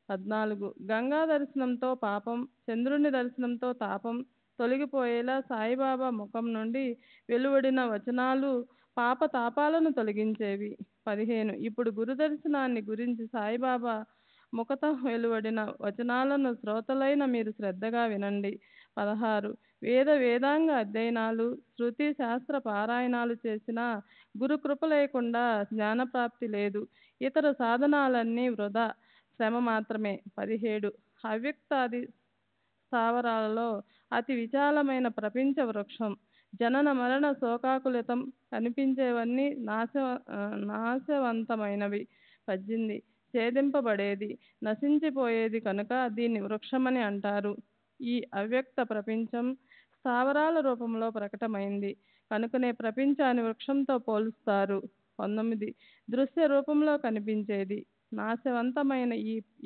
14 గంగా దర్శనంతో పాపం, చంద్రుని దర్శనంతో తాపం తొలగిపోయేలా సాయిబాబా ముఖం నుండి వెలువడిన వచనాలు పాప తాపాలను తొలగించేవి. 15 ఇప్పుడు గురు దర్శనాన్ని గురించి సాయిబాబా ముఖత వెలువడిన వచనాలను శ్రోతలైన మీరు శ్రద్ధగా వినండి. 16 వేదాంగ అధ్యయనాలు, శృతి శాస్త్ర పారాయణాలు చేసినా గురుకృప లేకుండా జ్ఞానప్రాప్తి లేదు. ఇతర సాధనాలన్నీ వృధా, శ్రమ మాత్రమే. 17 అవ్యక్తాది స్థావరాలలో అతి విశాలమైన ప్రపంచ వృక్షం. జనన మరణ శోకాకులితం కనిపించేవన్నీ నాశవంతమైనవి. 18 ఛేదింపబడేది, నశించిపోయేది కనుక దీన్ని వృక్షమని అంటారు. ఈ అవ్యక్త ప్రపంచం స్థావరాల రూపంలో ప్రకటమైంది కనుకనే ప్రపంచాన్ని వృక్షంతో పోలుస్తారు. 19 దృశ్య రూపంలో కనిపించేది. నాశవంతమైన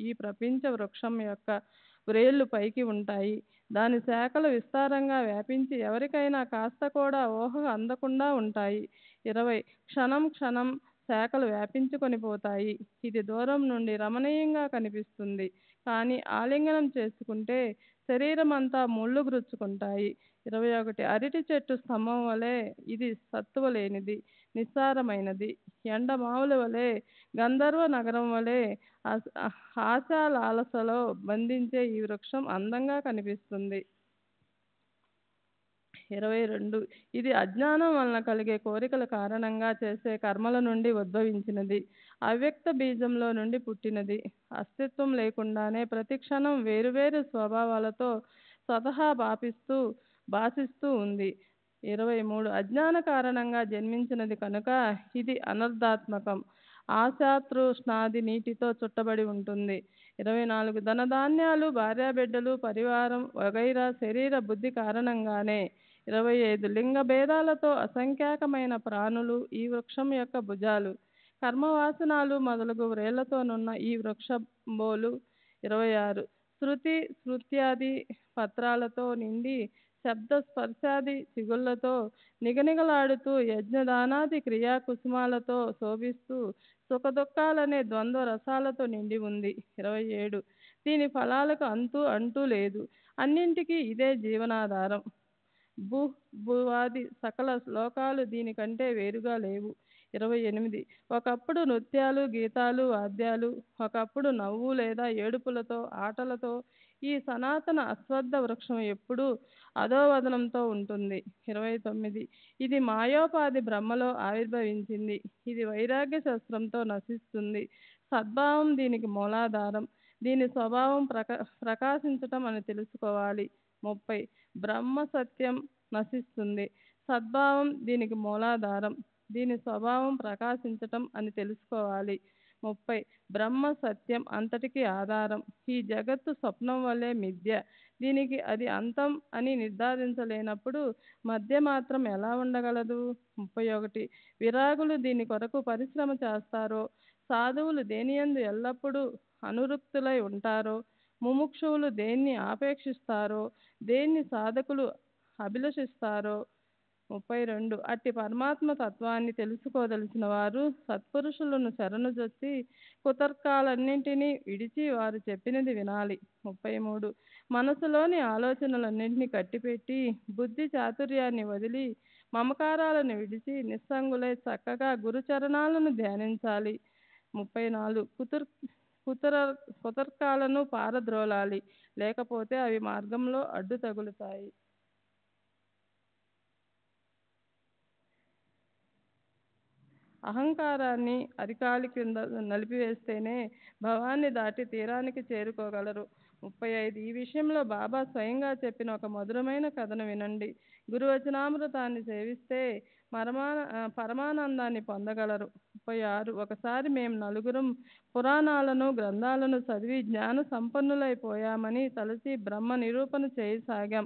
ఈ ప్రపంచ వృక్షం యొక్క వ్రేళ్లు పైకి ఉంటాయి. దాని శాఖలు విస్తారంగా వ్యాపించి ఎవరికైనా కాస్త కూడా ఊహకు అందకుండా ఉంటాయి. 20 క్షణం క్షణం శాఖలు వ్యాపించుకొని పోతాయి. ఇది దూరం నుండి రమణీయంగా కనిపిస్తుంది, కానీ ఆలింగనం చేసుకుంటే శరీరం అంతా ముళ్ళు గుచ్చుకుంటాయి. 21 అరటి చెట్టు స్తంభం వలె ఇది సత్తువ లేనిది, నిస్సారమైనది. ఎండమావుల వలె, గంధర్వ నగరం వలె ఆశాలాలసలో బంధించే ఈ వృక్షం అందంగా కనిపిస్తుంది. 22 ఇది అజ్ఞానం వలన కలిగే కోరికల కారణంగా చేసే కర్మల నుండి ఉద్భవించినది. అవ్యక్త బీజంలో నుండి పుట్టినది. అస్తిత్వం లేకుండానే ప్రతి క్షణం వేరువేరు స్వభావాలతో స్వతహా భాషిస్తూ ఉంది. 23 అజ్ఞాన కారణంగా జన్మించినది కనుక ఇది అనర్థాత్మకం. ఆశాతృష్ణాది నీటితో చుట్టబడి ఉంటుంది. 24 ధనధాన్యాలు, భార్యాబిడ్డలు, పరివారం వగైరా శరీర బుద్ధి కారణంగానే. 25 లింగ భేదాలతో అసంఖ్యాకమైన ప్రాణులు ఈ వృక్షం యొక్క భుజాలు. కర్మవాసనాలు మొదలగు వ్రేళ్లతోనున్న ఈ వృక్షంబోలు. 26 శృతి స్మృత్యాది పత్రాలతో నిండి శబ్ద స్పర్శాది చిగుళ్లతో నిగనిగలాడుతూ యజ్ఞదానాది క్రియా కుసుమాలతో శోభిస్తూ సుఖదుఖాలనే ద్వంద్వ రసాలతో నిండి ఉంది. 27 దీని ఫలాలకు అంటూ లేదు. అన్నింటికీ ఇదే జీవనాధారం. భూవాది సకల లోకాలు దీనికంటే వేరుగా లేవు. 28 ఒకప్పుడు నృత్యాలు, గీతాలు, వాద్యాలు, ఒకప్పుడు నవ్వు లేదా ఏడుపులతో, ఆటలతో ఈ సనాతన అశ్వత్థ వృక్షం ఎప్పుడూ అధోవదనంతో ఉంటుంది. 29 ఇది మాయోపాధి బ్రహ్మలో ఆవిర్భవించింది. ఇది వైరాగ్య శస్త్రంతో నశిస్తుంది. సద్భావం దీనికి మూలాధారం. దీని స్వభావం ప్రకాశించటం అని తెలుసుకోవాలి. 30 బ్రహ్మ సత్యం నశిస్తుంది. సద్భావం దీనికి మూలాధారం. దీని స్వభావం ప్రకాశించటం అని తెలుసుకోవాలి. 30 బ్రహ్మ సత్యం అంతటికి ఆధారం. ఈ జగత్తు స్వప్నం వలె మిథ్య. దీనికి అది అంతం అని నిర్ధారించలేనప్పుడు మధ్య మాత్రం ఎలా ఉండగలదు? 31 విరాగులు దీని కొరకు పరిశ్రమ చేస్తారో, సాధువులు దేనియందు ఎల్లప్పుడూ అనురక్తులై ఉంటారో, ముముక్షువులు దేన్ని ఆపేక్షిస్తారో, దేన్ని సాధకులు అభిలషిస్తారో. 32 అట్టి పరమాత్మ తత్వాన్ని తెలుసుకోదలిచిన వారు సత్పురుషులను శరణుజొచ్చి కుతర్కాలన్నింటినీ విడిచి వారు చెప్పినది వినాలి. 33 మనసులోని ఆలోచనలన్నింటినీ కట్టిపెట్టి బుద్ధి చాతుర్యాన్ని వదిలి మమకారాలను విడిచి నిస్సంగులై చక్కగా గురుచరణాలను ధ్యానించాలి. 34 కుతర్కాలను పారద్రోలాలి, లేకపోతే అవి మార్గంలో అడ్డు తగులుతాయి. అహంకారాన్ని అరికాలి క్రింద నలిపివేస్తేనే భవాన్ని దాటి తీరానికి చేరుకోగలరు. 35 ఈ విషయంలో బాబా స్వయంగా చెప్పిన ఒక మధురమైన కథను వినండి. గురువచనామృతాన్ని సేవిస్తే పరమానందాన్ని పొందగలరు. 36 ఒకసారి మేము నలుగురం పురాణాలను గ్రంథాలను చదివి జ్ఞాన సంపన్నులైపోయామని తలచి బ్రహ్మ నిరూపణ చేయసాగాం.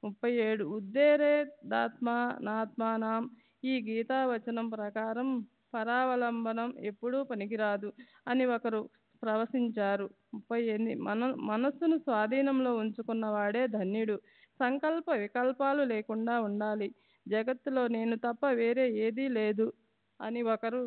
37 ఉద్దేరేదాత్మా నాత్మానం. ఈ గీతావచనం ప్రకారం పరావలంబనం ఎప్పుడూ పనికిరాదు అని ఒకరు ప్రవశించారు. 38 మనస్సును స్వాధీనంలో ఉంచుకున్నవాడే ధన్యుడు. సంకల్ప వికల్పాలు లేకుండా ఉండాలి. జగత్తులో నేను తప్ప వేరే ఏదీ లేదు అని ఒకరు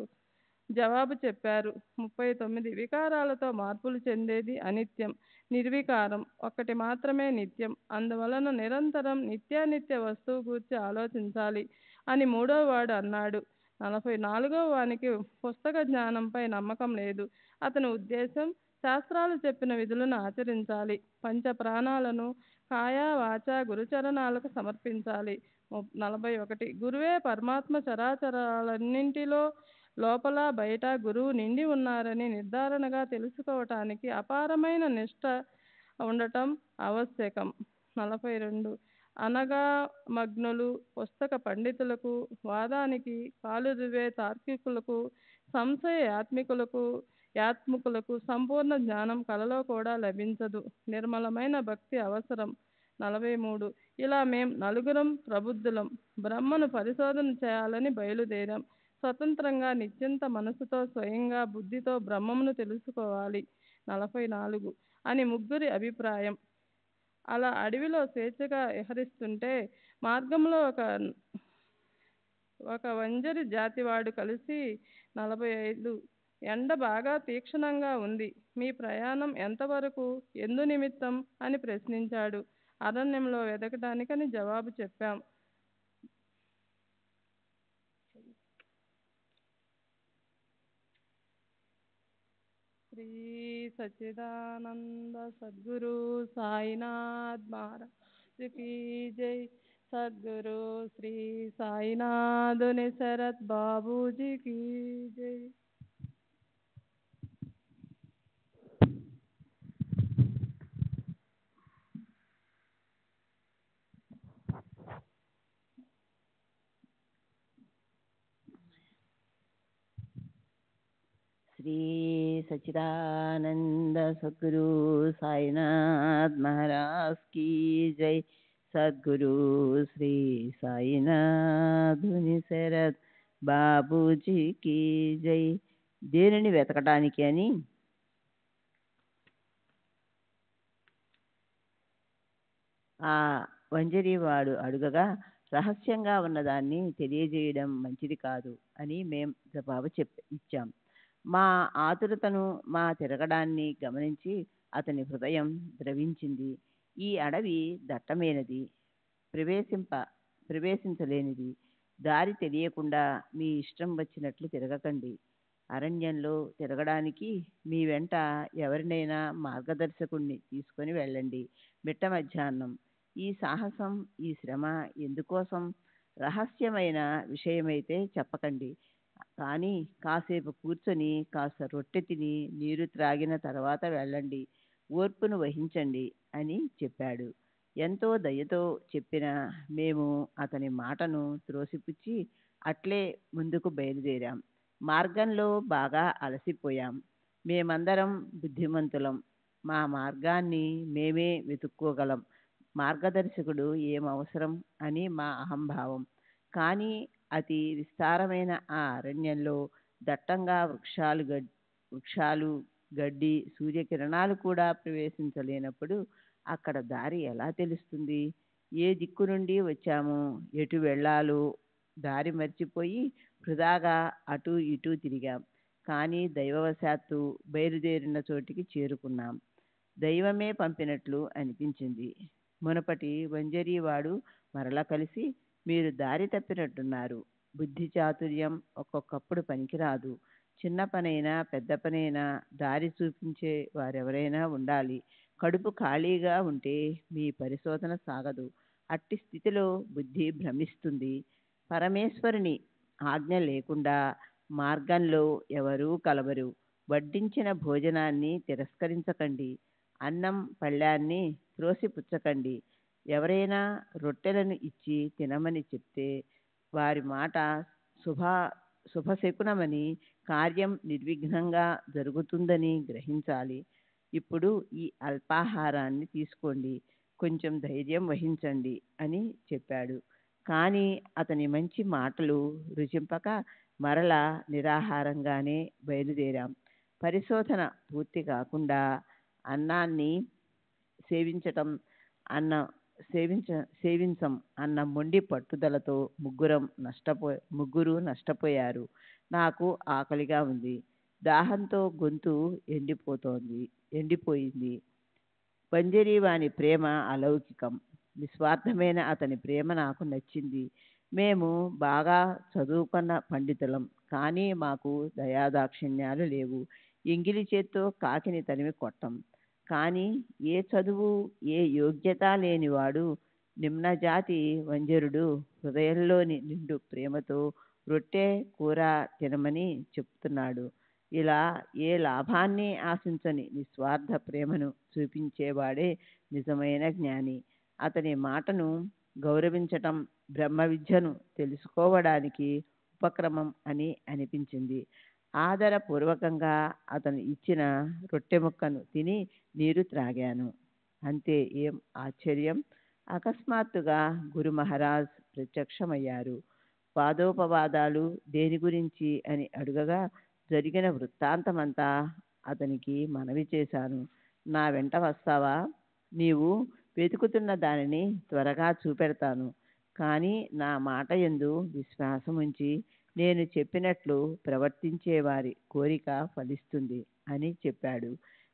జవాబు చెప్పారు. 39 వికారాలతో మార్పులు చెందేది అనిత్యం, నిర్వికారం. ఒక్కటి మాత్రమే నిత్యం. అందువలన నిరంతరం నిత్యానిత్య వస్తువు గూర్చి ఆలోచించాలి అని మూడోవాడు అన్నాడు. 44వ వానికి పుస్తక జ్ఞానంపై నమ్మకం లేదు. అతని ఉద్దేశం శాస్త్రాలు చెప్పిన విధులను ఆచరించాలి. పంచ ప్రాణాలను కాయ వాచ గురుచరణాలకు సమర్పించాలి. 41 గురువే పరమాత్మ. చరాచరాలన్నింటిలో లోపల బయట గురువు నిండి ఉన్నారని నిర్ధారణగా తెలుసుకోవటానికి అపారమైన నిష్ఠ ఉండటం ఆవశ్యకం. 42 అనగామగ్నులు పుస్తక పండితులకు, వాదానికి కాలుదువ్వే తార్కికులకు, సంశయ యాత్మికులకు సంపూర్ణ జ్ఞానం కలలో కూడా లభించదు. నిర్మలమైన భక్తి అవసరం. 43 ఇలా మేం నలుగురం ప్రబుద్ధులం బ్రహ్మను పరిశోధన చేయాలని బయలుదేరాం. స్వతంత్రంగా నిశ్చింత మనసుతో స్వయంగా బుద్ధితో బ్రహ్మమును తెలుసుకోవాలి. 44 అని ముగ్గురి అభిప్రాయం. అలా అడవిలో స్వేచ్ఛగా విహరిస్తుంటే మార్గంలో ఒక వంజరి జాతివాడు కలిసి 45 ఎండ బాగా తీక్షణంగా ఉంది. మీ ప్రయాణం ఎంతవరకు, ఎందు నిమిత్తం అని ప్రశ్నించాడు. అరణ్యంలో వెదకటానికని జవాబు చెప్పాం. శ్రీ సచ్చిదానంద సద్గురు సాయినాథ్ మహారాజ్ కీ జై. సద్గురు శ్రీ సాయినాథ్ నిసరత్ బాబూజీ కీ జై. శ్రీ సచ్చిదానంద సద్గురు సాయినాథ్ మహారాజ్ కీ జై. సద్గురు శ్రీ సాయినాథ్ నిసరత్ బాబూజీ కీ జై. దేనిని వెతకటానికి అని ఆ వంజరీవాడు అడుగగా రహస్యంగా ఉన్నదాన్ని తెలియజేయడం మంచిది కాదు అని మేం జవాబు ఇచ్చాం. మా ఆతురతను, మా తిరగడాన్ని గమనించి అతని హృదయం ద్రవించింది. ఈ అడవి దట్టమైనది, ప్రవేశించలేనిది. దారి తెలియకుండా మీ ఇష్టం వచ్చినట్లు తిరగకండి. అరణ్యంలో తిరగడానికి మీ వెంట ఎవరినైనా మార్గదర్శకుణ్ణి తీసుకొని వెళ్ళండి. మిట్ట మధ్యాహ్నం. ఈ సాహసం, ఈ శ్రమ ఎందుకోసం? రహస్యమైన విషయమైతే చెప్పకండి, కానీ కాసేపు కూర్చొని కాస్త రొట్టె తిని నీరు త్రాగిన తర్వాత వెళ్ళండి. ఓర్పును వహించండి అని చెప్పాడు. ఎంతో దయతో చెప్పిన మేము అతని మాటను త్రోసిపుచ్చి అట్లే ముందుకు బయలుదేరాం. మార్గంలో బాగా అలసిపోయాం. మేమందరం బుద్ధిమంతులం. మా మార్గాన్ని మేమే వెతుక్కోగలం. మార్గదర్శకుడు ఏమవసరం అని మా అహంభావం. కానీ అతి విస్తారమైన ఆ అరణ్యంలో దట్టంగా వృక్షాలు, గడ్డి, సూర్యకిరణాలు కూడా ప్రవేశించలేనప్పుడు అక్కడ దారి ఎలా తెలుస్తుంది? ఏ దిక్కు నుండి వచ్చామో, ఎటు వెళ్ళాలో దారి మర్చిపోయి వృధాగా అటూ ఇటూ తిరిగాం. కానీ దైవవశాత్తు బయలుదేరిన చోటికి చేరుకున్నాం. దైవమే పంపినట్లు అనిపించింది. మునపటి వంజరీవాడు మరల కలిసి, మీరు దారి తప్పినట్టున్నారు. బుద్ధి చాతుర్యం ఒక్కొక్కప్పుడు పనికిరాదు. చిన్న పనైనా పెద్ద పనైనా దారి చూపించే వారెవరైనా ఉండాలి. కడుపు ఖాళీగా ఉంటే మీ పరిశోధన సాగదు. అట్టి స్థితిలో బుద్ధి భ్రమిస్తుంది. పరమేశ్వరుని ఆజ్ఞ లేకుండా మార్గంలో ఎవరూ కలవరు. వడ్డించిన భోజనాన్ని తిరస్కరించకండి. అన్నం పళ్ళాన్ని త్రోసిపుచ్చకండి. ఎవరైనా రొట్టెలను ఇచ్చి తినమని చెప్తే వారి మాట శుభశకునమని, కార్యం నిర్విఘ్నంగా జరుగుతుందని గ్రహించాలి. ఇప్పుడు ఈ అల్పాహారాన్ని తీసుకోండి, కొంచెం ధైర్యం వహించండి అని చెప్పాడు. కానీ అతని మంచి మాటలు రుచింపక మరలా నిరాహారంగానే బయలుదేరాం. పరిశోధన పూర్తి కాకుండా అన్నాన్ని సేవించటం అన్న సేవించం అన్న మొండి పట్టుదలతో ముగ్గురు నష్టపోయారు. నాకు ఆకలిగా ఉంది. దాహంతో గొంతు ఎండిపోయింది. పంజరి వాని ప్రేమ అలౌకికం. నిస్వార్థమైన అతని ప్రేమ నాకు నచ్చింది. మేము బాగా చదువుకున్న పండితులం, కానీ మాకు దయాదాక్షిణ్యాలు లేవు. ఎంగిలి చేత్తో కాకిని తరిమి కొట్టం. కానీ ఏ చదువు, ఏ యోగ్యత లేనివాడు నిమ్నజాతి వంజరుడు హృదయంలోని నిండు ప్రేమతో రొట్టె కూర తినమని చెప్తున్నాడు. ఇలా ఏ లాభాన్ని ఆశించని నిస్వార్థ ప్రేమను చూపించేవాడే నిజమైన జ్ఞాని. అతని మాటను గౌరవించటం బ్రహ్మ విద్యను తెలుసుకోవడానికి ఉపక్రమం అని అనిపించింది. ఆదరపూర్వకంగా అతను ఇచ్చిన రొట్టె ముక్కను తిని నీరు త్రాగాను. అంతే. ఏం ఆశ్చర్యం! అకస్మాత్తుగా గురు మహారాజ్ ప్రత్యక్షమయ్యారు. వాదోపవాదాలు దేని గురించి అని అడుగగా జరిగిన వృత్తాంతమంతా అతనికి మనవి చేశాను. నా వెంట వస్తావా? నీవు వెతుకుతున్న దానిని త్వరగా చూపెడతాను. కానీ నా మాట యందు విశ్వాసం ఉంచి నేను చెప్పినట్లు ప్రవర్తించేవారి కోరిక ఫలిస్తుంది అని చెప్పాడు.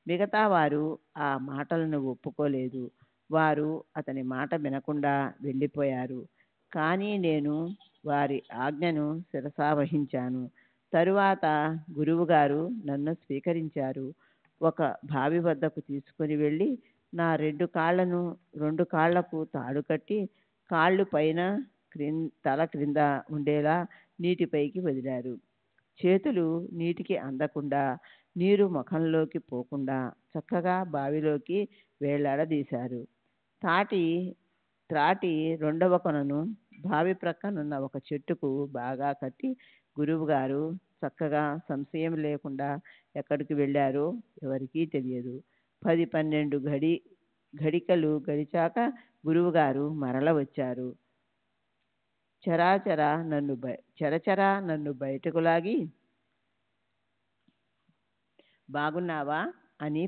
మిగతా వారు ఆ మాటలను ఒప్పుకోలేదు. వారు అతని మాట వినకుండా వెళ్ళిపోయారు. కానీ నేను వారి ఆజ్ఞను శిరసావహించాను. తరువాత గురువుగారు నన్ను స్వీకరించారు. ఒక బావి వద్దకు తీసుకుని వెళ్ళి నా రెండు కాళ్లకు తాడు కట్టి కాళ్ళు పైన తల క్రింద ఉండేలా నీటిపైకి వదిలారు. చేతులు నీటికి అందకుండా, నీరు ముఖంలోకి పోకుండా చక్కగా బావిలోకి వేలాడదీశారు. త్రాటి రెండవ కొనను బావి ప్రక్కనున్న ఒక చెట్టుకు బాగా కట్టి గురువుగారు చక్కగా సంశయం లేకుండా ఎక్కడికి వెళ్ళారో ఎవరికీ తెలియదు. 10-12 గడికలు గడిచాక గురువుగారు మరల వచ్చారు. చరచరా నన్ను బయటకు లాగి, బాగున్నావా అని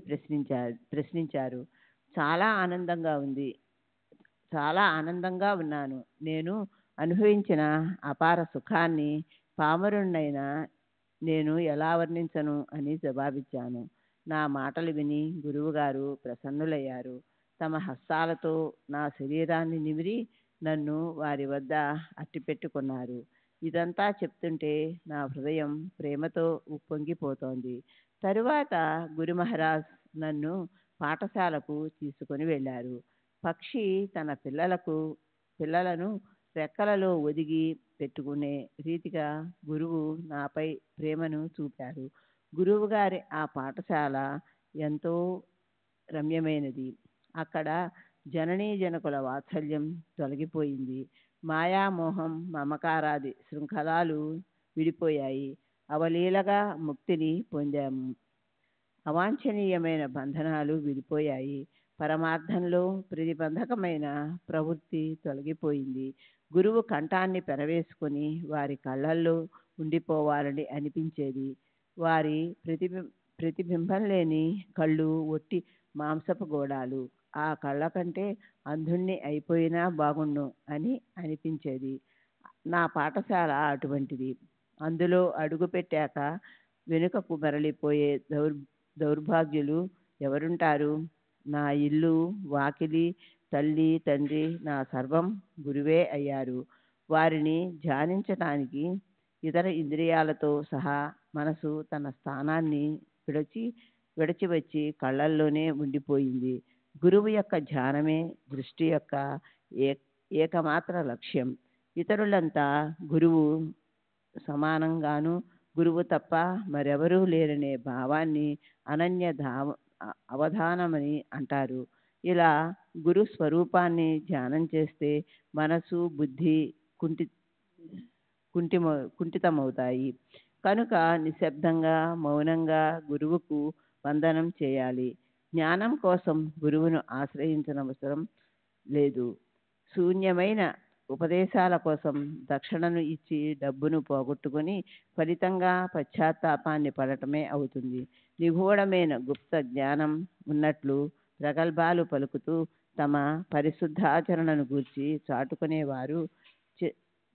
ప్రశ్నించారు. చాలా ఆనందంగా ఉన్నాను. నేను అనుభవించిన అపార సుఖాన్ని పామరుణ్ణైనా నేను ఎలా వర్ణించను అని జవాబిచ్చాను. నా మాటలు విని గురువుగారు ప్రసన్నులయ్యారు. తమ హస్తాలతో నా శరీరాన్ని నిమిరి నన్ను వారి వద్ద అట్టిపెట్టుకున్నారు. ఇదంతా చెప్తుంటే నా హృదయం ప్రేమతో ఉప్పొంగిపోతోంది. తరువాత గురు మహారాజ్ నన్ను పాఠశాలకు తీసుకొని వెళ్ళారు. పక్షి తన పిల్లలను రెక్కలలో ఒదిగి పెట్టుకునే రీతిగా గురువు నాపై ప్రేమను చూపారు. గురువు గారి ఆ పాఠశాల ఎంతో రమ్యమైనది. అక్కడ జననీ జనకుల వాత్సల్యం తొలగిపోయింది. మాయామోహం, మమకారాది శృంఖలాలు విడిపోయాయి. అవలీలగా ముక్తిని పొందాము. అవాంఛనీయమైన బంధనాలు విడిపోయాయి. పరమార్థంలో ప్రతిబంధకమైన ప్రవృత్తి తొలగిపోయింది. గురువు కంఠాన్ని పెరవేసుకొని వారి కళ్ళల్లో ఉండిపోవాలని అనిపించేది. వారి ప్రతిబింబం లేని కళ్ళు ఒట్టి మాంసపు గోడాలు. ఆ కళ్ళ కంటే అంధుణ్ణి అయిపోయినా బాగుండు అని అనిపించేది. నా పాఠశాల అటువంటిది. అందులో అడుగు పెట్టాక వెనుకకు మరలిపోయే దౌర్భాగ్యులు ఎవరుంటారు? నా ఇల్లు, వాకిలి, తల్లి, తండ్రి, నా సర్వం గురువే అయ్యారు. వారిని ధ్యానించటానికి ఇతర ఇంద్రియాలతో సహా మనసు తన స్థానాన్ని విడిచి వచ్చి కళ్ళల్లోనే ఉండిపోయింది. గురువు యొక్క ధ్యానమే దృష్టి యొక్క ఏకమాత్ర లక్ష్యం. ఇతరులంతా గురువు సమానంగాను, గురువు తప్ప మరెవరూ లేరనే భావాన్ని అనన్య అవధానమని అంటారు. ఇలా గురు స్వరూపాన్ని ధ్యానం చేస్తే మనసు, బుద్ధి కుంఠితమవుతాయి. కనుక నిశ్శబ్దంగా, మౌనంగా గురువుకు వందనం చేయాలి. జ్ఞానం కోసం గురువును ఆశ్రయించనవసరం లేదు. శూన్యమైన ఉపదేశాల కోసం దక్షిణను ఇచ్చి డబ్బును పోగొట్టుకొని ఫలితంగా పశ్చాత్తాపాన్ని పడటమే అవుతుంది. నిగూఢమైన గుప్త జ్ఞానం ఉన్నట్లు ప్రగల్భాలు పలుకుతూ తమ పరిశుద్ధాచరణను గూర్చి చాటుకునేవారు,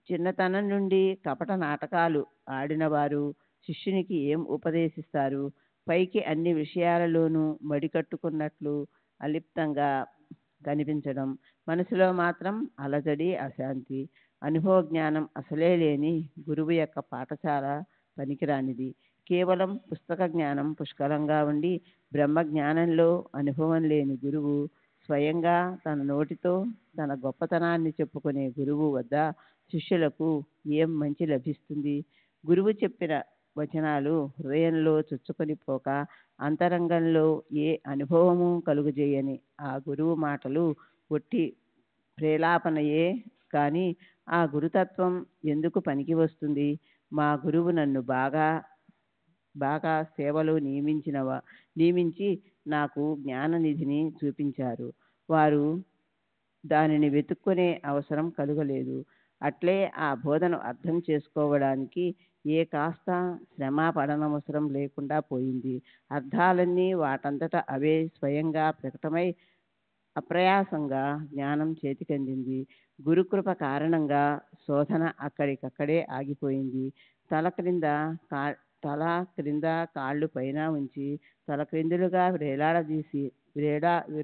చిన్నతనం నుండి కపట నాటకాలు ఆడినవారు శిష్యునికి ఏం ఉపదేశిస్తారు? పైకి అన్ని విషయాలలోనూ మడికట్టుకున్నట్లు అలిప్తంగా కనిపించడం, మనసులో మాత్రం అలజడి, అశాంతి. అనుభవ జ్ఞానం అసలే లేని గురువు యొక్క పాఠశాల పనికిరానిది. కేవలం పుస్తక జ్ఞానం పుష్కలంగా ఉండి బ్రహ్మ జ్ఞానంలో అనుభవం లేని గురువు, స్వయంగా తన నోటితో తన గొప్పతనాన్ని చెప్పుకునే గురువు వద్ద శిష్యులకు ఏం మంచి లభిస్తుంది? గురువు చెప్పిన వచనాలు హృదయంలో చొచ్చుకొని పోక అంతరంగంలో ఏ అనుభవము కలుగజేయని ఆ గురువు మాటలు ఒట్టి ప్రేలాపనయే కానీ ఆ గురుతత్వం ఎందుకు పనికి వస్తుంది? మా గురువు నన్ను బాగా సేవలో నియమించి నాకు జ్ఞాననిధిని చూపించారు. వారు దానిని వెతుక్కునే అవసరం కలుగలేదు. అట్లే ఆ బోధను అర్థం చేసుకోవడానికి ఏ కాస్త శ్రమ పడనవసరం లేకుండా పోయింది. అర్థాలన్నీ వాటంతట అవే స్వయంగా ప్రకటమై అప్రయాసంగా జ్ఞానం చేతికందింది. గురుకృప కారణంగా శోధన అక్కడికక్కడే ఆగిపోయింది. తల క్రింద కాళ్ళు పైన ఉంచి తలక్రిందులుగా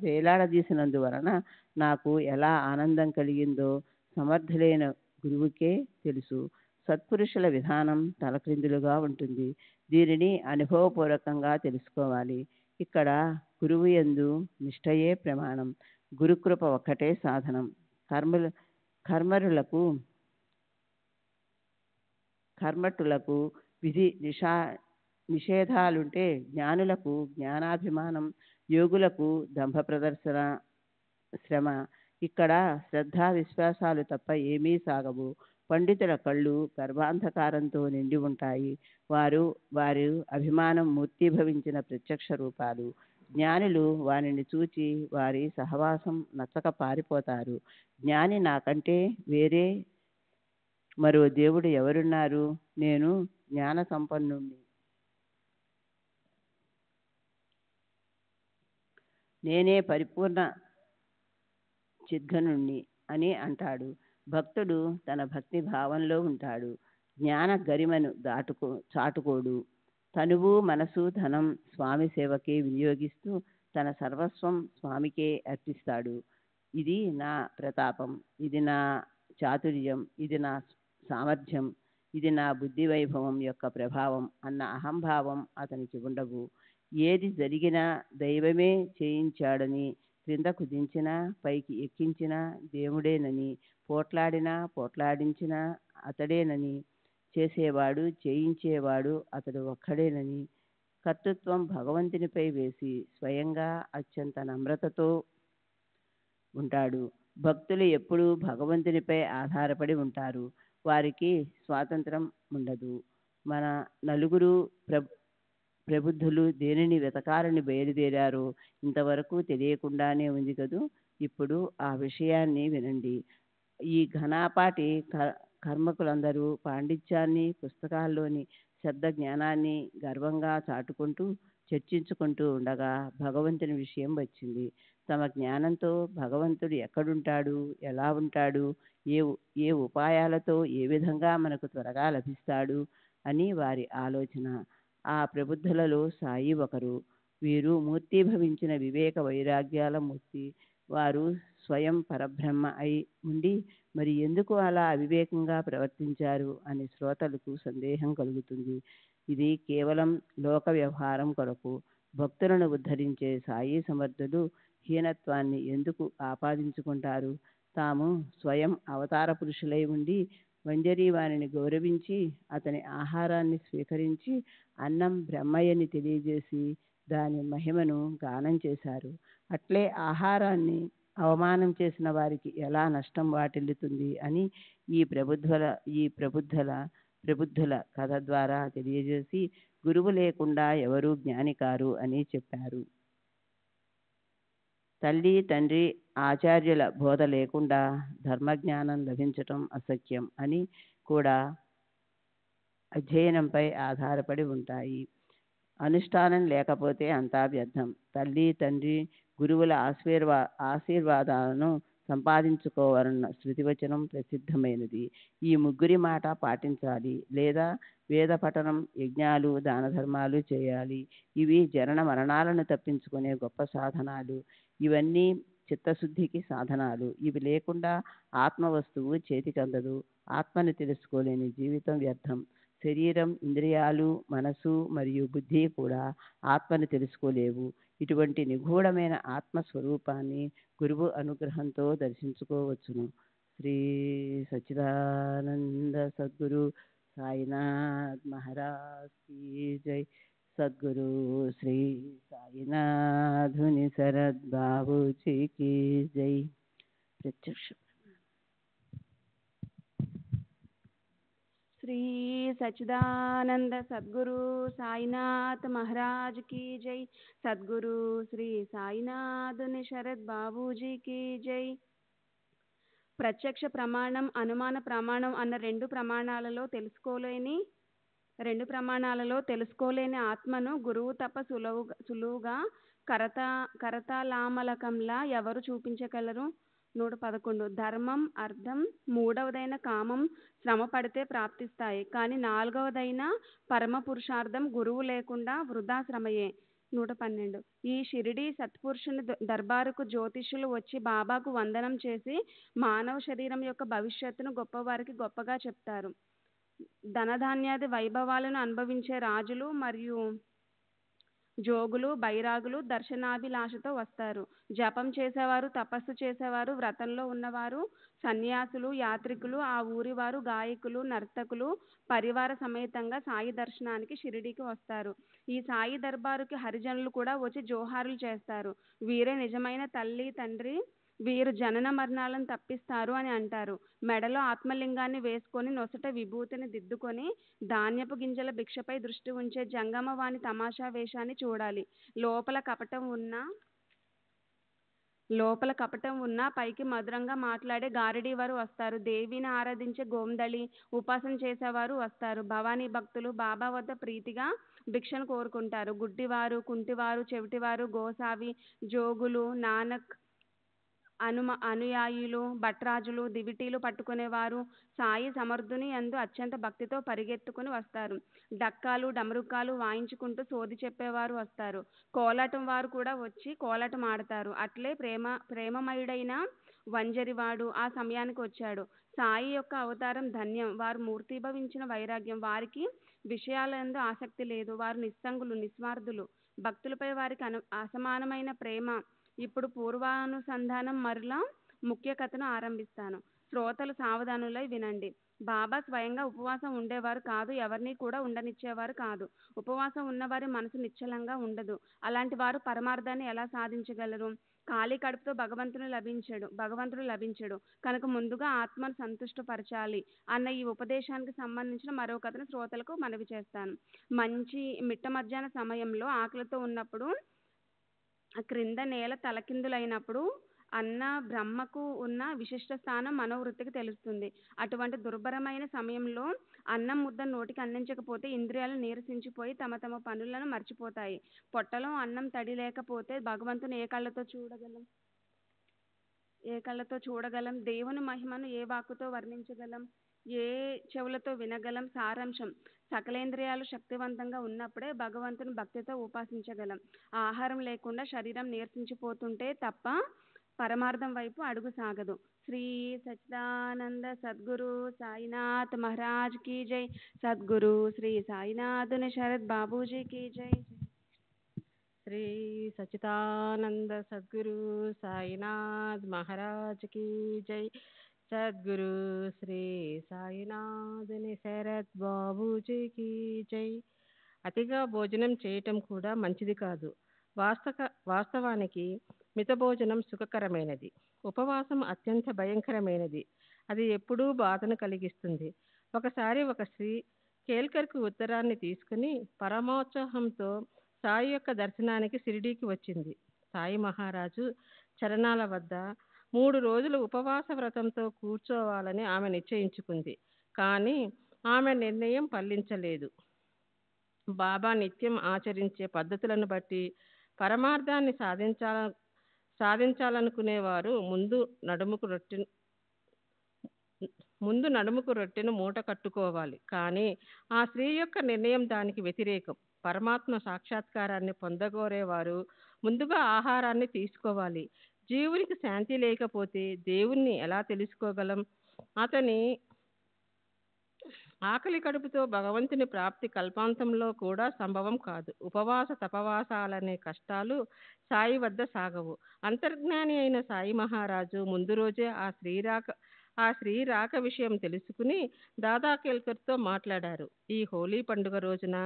వేలాడదీసినందువలన నాకు ఎలా ఆనందం కలిగిందో సమర్థులైన గురువుకే తెలుసు. సత్పురుషుల విధానం తలక్రిందులుగా ఉంటుంది. దీనిని అనుభవపూర్వకంగా తెలుసుకోవాలి. ఇక్కడ గురువు యందు నిష్ఠయే ప్రమాణం. గురుకృప ఒక్కటే సాధనం. కర్మఠులకు విధి నిషేధాలుంటే జ్ఞానులకు జ్ఞానాభిమానం, యోగులకు దంభ ప్రదర్శన, శ్రమ. ఇక్కడ శ్రద్ధా విశ్వాసాలు తప్ప ఏమీ సాగవు. పండితుల కళ్ళు గర్భాంధకారంతో నిండి ఉంటాయి. వారి అభిమానం మూర్తీభవించిన ప్రత్యక్ష రూపాలు. జ్ఞానులు వారిని చూచి వారి సహవాసం నచ్చక పారిపోతారు. జ్ఞాని నాకంటే వేరే మరో దేవుడు ఎవరున్నారు? నేను జ్ఞాన సంపన్నుణ్ణి, నేనే పరిపూర్ణ చిద్ఘనుణ్ణి అని అంటాడు. భక్తుడు తన భక్తి భావంలో ఉంటాడు. జ్ఞాన గరిమను చాటుకోడు. తనువు, మనసు, ధనం స్వామి సేవకే వినియోగిస్తూ తన సర్వస్వం స్వామికే అర్పిస్తాడు. ఇది నా ప్రతాపం, ఇది నా చాతుర్యం, ఇది నా సామర్థ్యం, ఇది నా బుద్ధి వైభవం యొక్క ప్రభావం అన్న అహంభావం అతనికి ఉండవు. ఏది జరిగినా దైవమే చేయించాడని, క్రిందకు దించినా పైకి ఎక్కించినా దేవుడేనని, పోట్లాడించినా అతడేనని, చేసేవాడు చేయించేవాడు అతడు ఒక్కడేనని కర్తృత్వం భగవంతునిపై వేసి స్వయంగా అత్యంత నమ్రతతో ఉంటాడు. భక్తులు ఎప్పుడూ భగవంతునిపై ఆధారపడి ఉంటారు. వారికి స్వాతంత్రం ఉండదు. మన నలుగురు ప్రబుద్ధులు దేనిని వెతకాలని బయలుదేరారో ఇంతవరకు తెలియకుండానే ఉంది కదూ. ఇప్పుడు ఆ విషయాన్ని వినండి. ఈ ఘనాపాటి కర్మకులందరూ పాండిత్యాన్ని, పుస్తకాల్లోని శబ్ద జ్ఞానాన్ని గర్వంగా చాటుకుంటూ చర్చించుకుంటూ ఉండగా భగవంతుని విషయం వచ్చింది. తమ జ్ఞానంతో భగవంతుడు ఎక్కడుంటాడు, ఎలా ఉంటాడు, ఏ ఉపాయాలతో ఏ విధంగా మనకు త్వరగా లభిస్తాడు అని వారి ఆలోచన. ఆ ప్రబుద్ధులలో సాయి ఒకరు. వీరు మూర్తీభవించిన వివేక వైరాగ్యాల మూర్తి. వారు స్వయం పరబ్రహ్మ అయి ఉండి మరి ఎందుకు అలా అవివేకంగా ప్రవర్తించారు అని శ్రోతలకు సందేహం కలుగుతుంది. ఇది కేవలం లోక వ్యవహారం కొరకు. భక్తులను ఉద్ధరించే సాయి సమర్థులు హీనత్వాన్ని ఎందుకు ఆపాదించుకుంటారు? తాము స్వయం అవతార పురుషులై ఉండి వంజరీ వారిని గౌరవించి అతని ఆహారాన్ని స్వీకరించి అన్నం బ్రహ్మయ్యని తెలియజేసి దాని మహిమను గానం చేశారు. అట్లే ఆహారాన్ని అవమానం చేసిన వారికి ఎలా నష్టం వాటిల్లుతుంది అని ఈ ప్రబుద్ధుల కథ ద్వారా తెలియజేసి గురువు లేకుండా ఎవరూ జ్ఞాని కారు అని చెప్పారు. తల్లి తండ్రి ఆచార్యుల బోధ లేకుండా ధర్మజ్ఞానం లభించటం అసత్యం అని కూడా అధ్యయనంపై ఆధారపడి ఉంటాయి. అనుష్ఠానం లేకపోతే అంతా వ్యర్థం. తల్లి తండ్రి గురువుల ఆశీర్వాదాలను సంపాదించుకోవాలన్న శృతివచనం ప్రసిద్ధమైనది. ఈ ముగ్గురి మాట పాటించాలి లేదా వేద పఠనం, యజ్ఞాలు, దాన ధర్మాలు చేయాలి. ఇవి జనన మరణాలను తప్పించుకునే గొప్ప సాధనాలు. ఇవన్నీ చిత్తశుద్ధికి సాధనాలు. ఇవి లేకుండా ఆత్మ వస్తువు చేతికందదు. ఆత్మని తెలుసుకోలేని జీవితం వ్యర్థం. శరీరం, ఇంద్రియాలు, మనసు మరియు బుద్ధి కూడా ఆత్మని తెలుసుకోలేవు. ఇటువంటి నిగూఢమైన ఆత్మస్వరూపాన్ని గురువు అనుగ్రహంతో దర్శించుకోవచ్చును. శ్రీ సచ్చిదానంద సద్గురు సాయినాథ్ మహారాజ్ కీ జై. సద్గురు శ్రీ సాయినాథుని శరద్ బాబూజీ కీ జై. ప్రత్యక్ష శ్రీ సచ్చిదానంద సద్గురు సాయినాథ్ మహారాజ్ की जय. సద్గురు శ్రీ సాయినాథుని శరద్ బాబూజీ की जय. ప్రత్యక్ష ప్రమాణం, అనుమాన ప్రమాణం అన్న రెండు ప్రమాణాలలో తెలుసుకోలేని ఆత్మను గురువు తప్ప సులువుగా కరతాళామలకంలా ఎవరు చూపించగలరు? 111. ధర్మం, అర్థం, మూడవదైన కామం శ్రమ పడితే ప్రాప్తిస్తాయి. కానీ నాలుగవదైన పరమ పురుషార్థం గురువు లేకుండా వృధా శ్రమయే. 112. ఈ షిరిడి సత్పురుషుని దర్బారుకు జ్యోతిష్యులు వచ్చి బాబాకు వందనం చేసి మానవ శరీరం యొక్క భవిష్యత్తును గొప్పవారికి గొప్పగా చెప్తారు. ధనధాన్యాది వైభవాలను అనుభవించే రాజులు మరియు జోగులు, బైరాగులు దర్శనాభిలాషతో వస్తారు. జపం చేసేవారు, తపస్సు చేసేవారు, వ్రతంలో ఉన్నవారు, సన్యాసులు, యాత్రికులు, ఆ ఊరివారు, గాయకులు, నర్తకులు పరివార సమేతంగా సాయి దర్శనానికి షిరిడీకి వస్తారు. ఈ సాయి దర్బారుకి హరిజనులు కూడా వచ్చి జోహారులు చేస్తారు. వీరే నిజమైన తల్లి తండ్రి, వీరు జనన మరణాలను తప్పిస్తారు అని అంటారు. మెడలో ఆత్మలింగాన్ని వేసుకొని నొసట విభూతిని దిద్దుకొని ధాన్యపు గింజల భిక్షపై దృష్టి ఉంచే జంగమవాణి తమాషా వేషాన్ని చూడాలి. లోపల కపటం ఉన్నా పైకి మధురంగా మాట్లాడే గారడీ వారు వస్తారు. దేవిని ఆరాధించే గోందళి, ఉపాసన చేసేవారు వస్తారు. భవానీ భక్తులు బాబా వద్ద ప్రీతిగా భిక్షను కోరుకుంటారు. గుడ్డివారు, కుంటివారు, చెవిటివారు, గోసావి, జోగులు, నానక్ అనుయాయులు, భట్రాజులు, దివిటీలు పట్టుకునేవారు సాయి సమర్థుని యందు అత్యంత భక్తితో పరిగెత్తుకుని వస్తారు. డక్కాలు, డమరుకాలు వాయించుకుంటూ సోది చెప్పేవారు వస్తారు. కోలాటం వారు కూడా వచ్చి కోలాటం ఆడతారు. అట్లే ప్రేమమయుడైన వంజరివాడు ఆ సమయానికి వచ్చాడు. సాయి యొక్క అవతారం ధన్యం. వారు మూర్తీభవించిన వైరాగ్యం. వారికి విషయాలందు ఆసక్తి లేదు. వారు నిస్సంగులు, నిస్వార్థులు. భక్తులపై వారికి అసమానమైన ప్రేమ. ఇప్పుడు పూర్వానుసంధానం మరలా ముఖ్య కథను ఆరంభిస్తాను. శ్రోతలు సావధానులై వినండి. బాబా స్వయంగా ఉపవాసం ఉండేవారు కాదు. ఎవరిని కూడా ఉండనిచ్చేవారు కాదు. ఉపవాసం ఉన్నవారి మనసు నిశ్చలంగా ఉండదు. అలాంటి వారు పరమార్థాన్ని ఎలా సాధించగలరు? ఖాళీ కడుపుతో భగవంతుడు లభించడు కనుక ముందుగా ఆత్మను సంతుష్టపరచాలి అన్న ఈ ఉపదేశానికి సంబంధించిన మరో కథను శ్రోతలకు మనవి చేస్తాను. మంచి మిట్ట మధ్యాహ్న సమయంలో ఆకలితో ఉన్నప్పుడు క్రింద నేల తలకిందులైనప్పుడు అన్న బ్రహ్మకు ఉన్న విశిష్ట స్థానం మనోవృత్తికి తెలుస్తుంది. అటువంటి దుర్భరమైన సమయంలో అన్నం ముద్ద నోటికి అందించకపోతే ఇంద్రియాలు నీరసించిపోయి తమ తమ పనులను మర్చిపోతాయి. పొట్టలో అన్నం తడి లేకపోతే భగవంతుని ఏ కళ్ళతో చూడగలం, దేవుని మహిమను ఏ వాక్కుతో వర్ణించగలం, ఏ చెవులతో వినగలం? సారాంశం: సకలేంద్రియాలు శక్తివంతంగా ఉన్నప్పుడే భగవంతుని భక్తితో ఉపాసించగలం. ఆహారం లేకుండా శరీరం నీరసించిపోతుంటే తప్ప పరమార్థం వైపు అడుగు సాగదు. శ్రీ సచ్చిదానంద సద్గురు సాయినాథ్ మహారాజ్ కీ జై. సద్గురు శ్రీ సాయినాథుని శరత్ బాబూజీ కీ జై. శ్రీ సచ్చిదానంద సద్గురు సాయినాథ్ మహారాజ్ కీ జై. సద్గురు శ్రీ సాయినాథుని శరత్ బాబూజీకి జై. అతిగా భోజనం చేయటం కూడా మంచిది కాదు. వాస్తవానికి మిత భోజనం సుఖకరమైనది. ఉపవాసం అత్యంత భయంకరమైనది. అది ఎప్పుడూ బాధను కలిగిస్తుంది. ఒకసారి ఒక స్త్రీ కేల్కర్కు ఉత్తరాన్ని తీసుకుని పరమోత్సాహంతో సాయి యొక్క దర్శనానికి షిరిడీకి వచ్చింది. సాయి మహారాజు చరణాల వద్ద 3 రోజులు ఉపవాస వ్రతంతో కూర్చోవాలని ఆమె నిశ్చయించుకుంది. కానీ ఆమె నిర్ణయం ఫలించలేదు. బాబా నిత్యం ఆచరించే పద్ధతులను బట్టి పరమార్థాన్ని సాధించాలనుకునేవారు ముందు నడుముకు రొట్టెను మూట కట్టుకోవాలి. కానీ ఆ స్త్రీ యొక్క నిర్ణయం దానికి వ్యతిరేకం. పరమాత్మ సాక్షాత్కారాన్ని పొందగోరేవారు ముందుగా ఆహారాన్ని తీసుకోవాలి. జీవునికి శాంతి లేకపోతే దేవుణ్ణి ఎలా తెలుసుకోగలం? అతని ఆకలి కడుపుతో భగవంతుని ప్రాప్తి కల్పాంతంలో కూడా సంభవం కాదు. ఉపవాస తపవాసాలనే కష్టాలు సాయి వద్ద సాగవు. అంతర్జ్ఞాని అయిన సాయి మహారాజు ముందు రోజే ఆ స్త్రీ రాక విషయం తెలుసుకుని దాదా కేల్కర్తో మాట్లాడారు. ఈ హోలీ పండుగ రోజున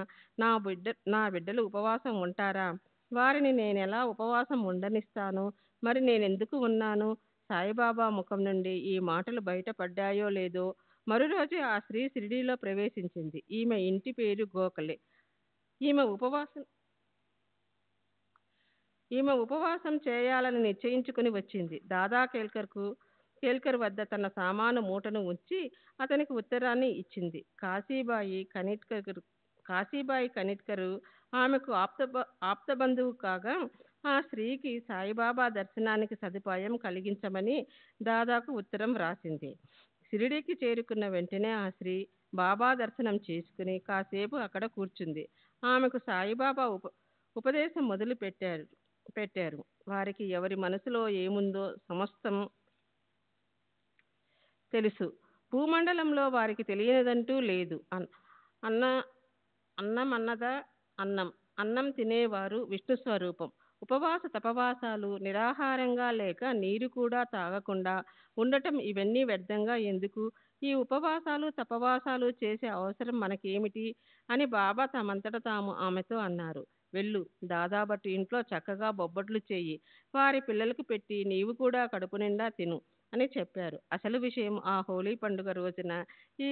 నా బిడ్డలు ఉపవాసం ఉంటారా? వారిని నేనెలా ఉపవాసం ఉండనిస్తాను? మరి నేనెందుకు ఉన్నాను? సాయిబాబా ముఖం నుండి ఈ మాటలు బయటపడ్డాయో లేదో మరో రోజే ఆ స్త్రీ షిరిడీలో ప్రవేశించింది. ఈమె ఇంటి పేరు గోఖలే. ఈమె ఉపవాసం చేయాలని నిశ్చయించుకుని వచ్చింది. దాదా కేల్కర్ వద్ద తన సామాను మూటను ఉంచి అతనికి ఉత్తరాన్ని ఇచ్చింది. కాశీబాయి కనిట్కరు ఆమెకు ఆప్త బంధువు కాగా ఆ స్త్రీకి సాయిబాబా దర్శనానికి సదుపాయం కలిగించమని దాదాకు ఉత్తరం వ్రాసింది. షిరిడీకి చేరుకున్న వెంటనే ఆ స్త్రీ బాబా దర్శనం చేసుకుని కాసేపు అక్కడ కూర్చుంది. ఆమెకు సాయిబాబా ఉపదేశం మొదలు పెట్టారు. వారికి ఎవరి మనసులో ఏముందో సమస్తం తెలుసు. భూమండలంలో వారికి తెలియనిదంటూ లేదు. అన్నం తినేవారు విష్ణు స్వరూపం. ఉపవాస తపవాసాలు, నిరాహారంగా లేక నీరు కూడా తాగకుండా ఉండటం, ఇవన్నీ వ్యర్థంగా ఎందుకు? ఈ ఉపవాసాలు తపవాసాలు చేసే అవసరం మనకేమిటి అని బాబా తమంతట తాము ఆమెతో అన్నారు. వెళ్ళు, దాదాబట్టు ఇంట్లో చక్కగా బొబ్బట్లు చేయి, వారి పిల్లలకు పెట్టి నీవు కూడా కడుపు నిండా తిను అని చెప్పారు. అసలు విషయం ఆ హోలీ పండుగ రోజున ఈ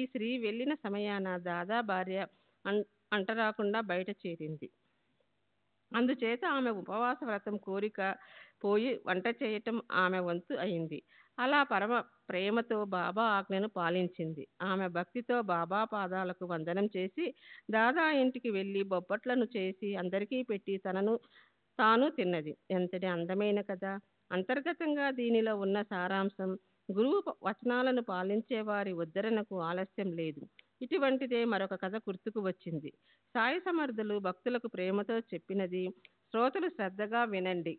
స్త్రీ వెళ్ళిన సమయాన దాదా భార్య అంటరాకుండా బయట చేరింది. అందుచేత ఆమె ఉపవాస వ్రతం కోరిక పోయి వంట చేయటం ఆమె వంతు అయింది. అలా పరమ ప్రేమతో బాబా ఆజ్ఞను పాలించింది. ఆమె భక్తితో బాబా పాదాలకు వందనం చేసి దాదా ఇంటికి వెళ్ళి బొబ్బట్లను చేసి అందరికీ పెట్టి తాను తిన్నది. ఎంతటి అందమైన కథ! అంతర్గతంగా దీనిలో ఉన్న సారాంశం, గురువు వచనాలను పాలించే వారి ఉద్ధరణకు ఆలస్యం లేదు. ఇటువంటిదే మరొక కథ గుర్తుకు వచ్చింది. సాయి సమర్థులు భక్తులకు ప్రేమతో చెప్పినది శ్రోతలు శ్రద్ధగా వినండి.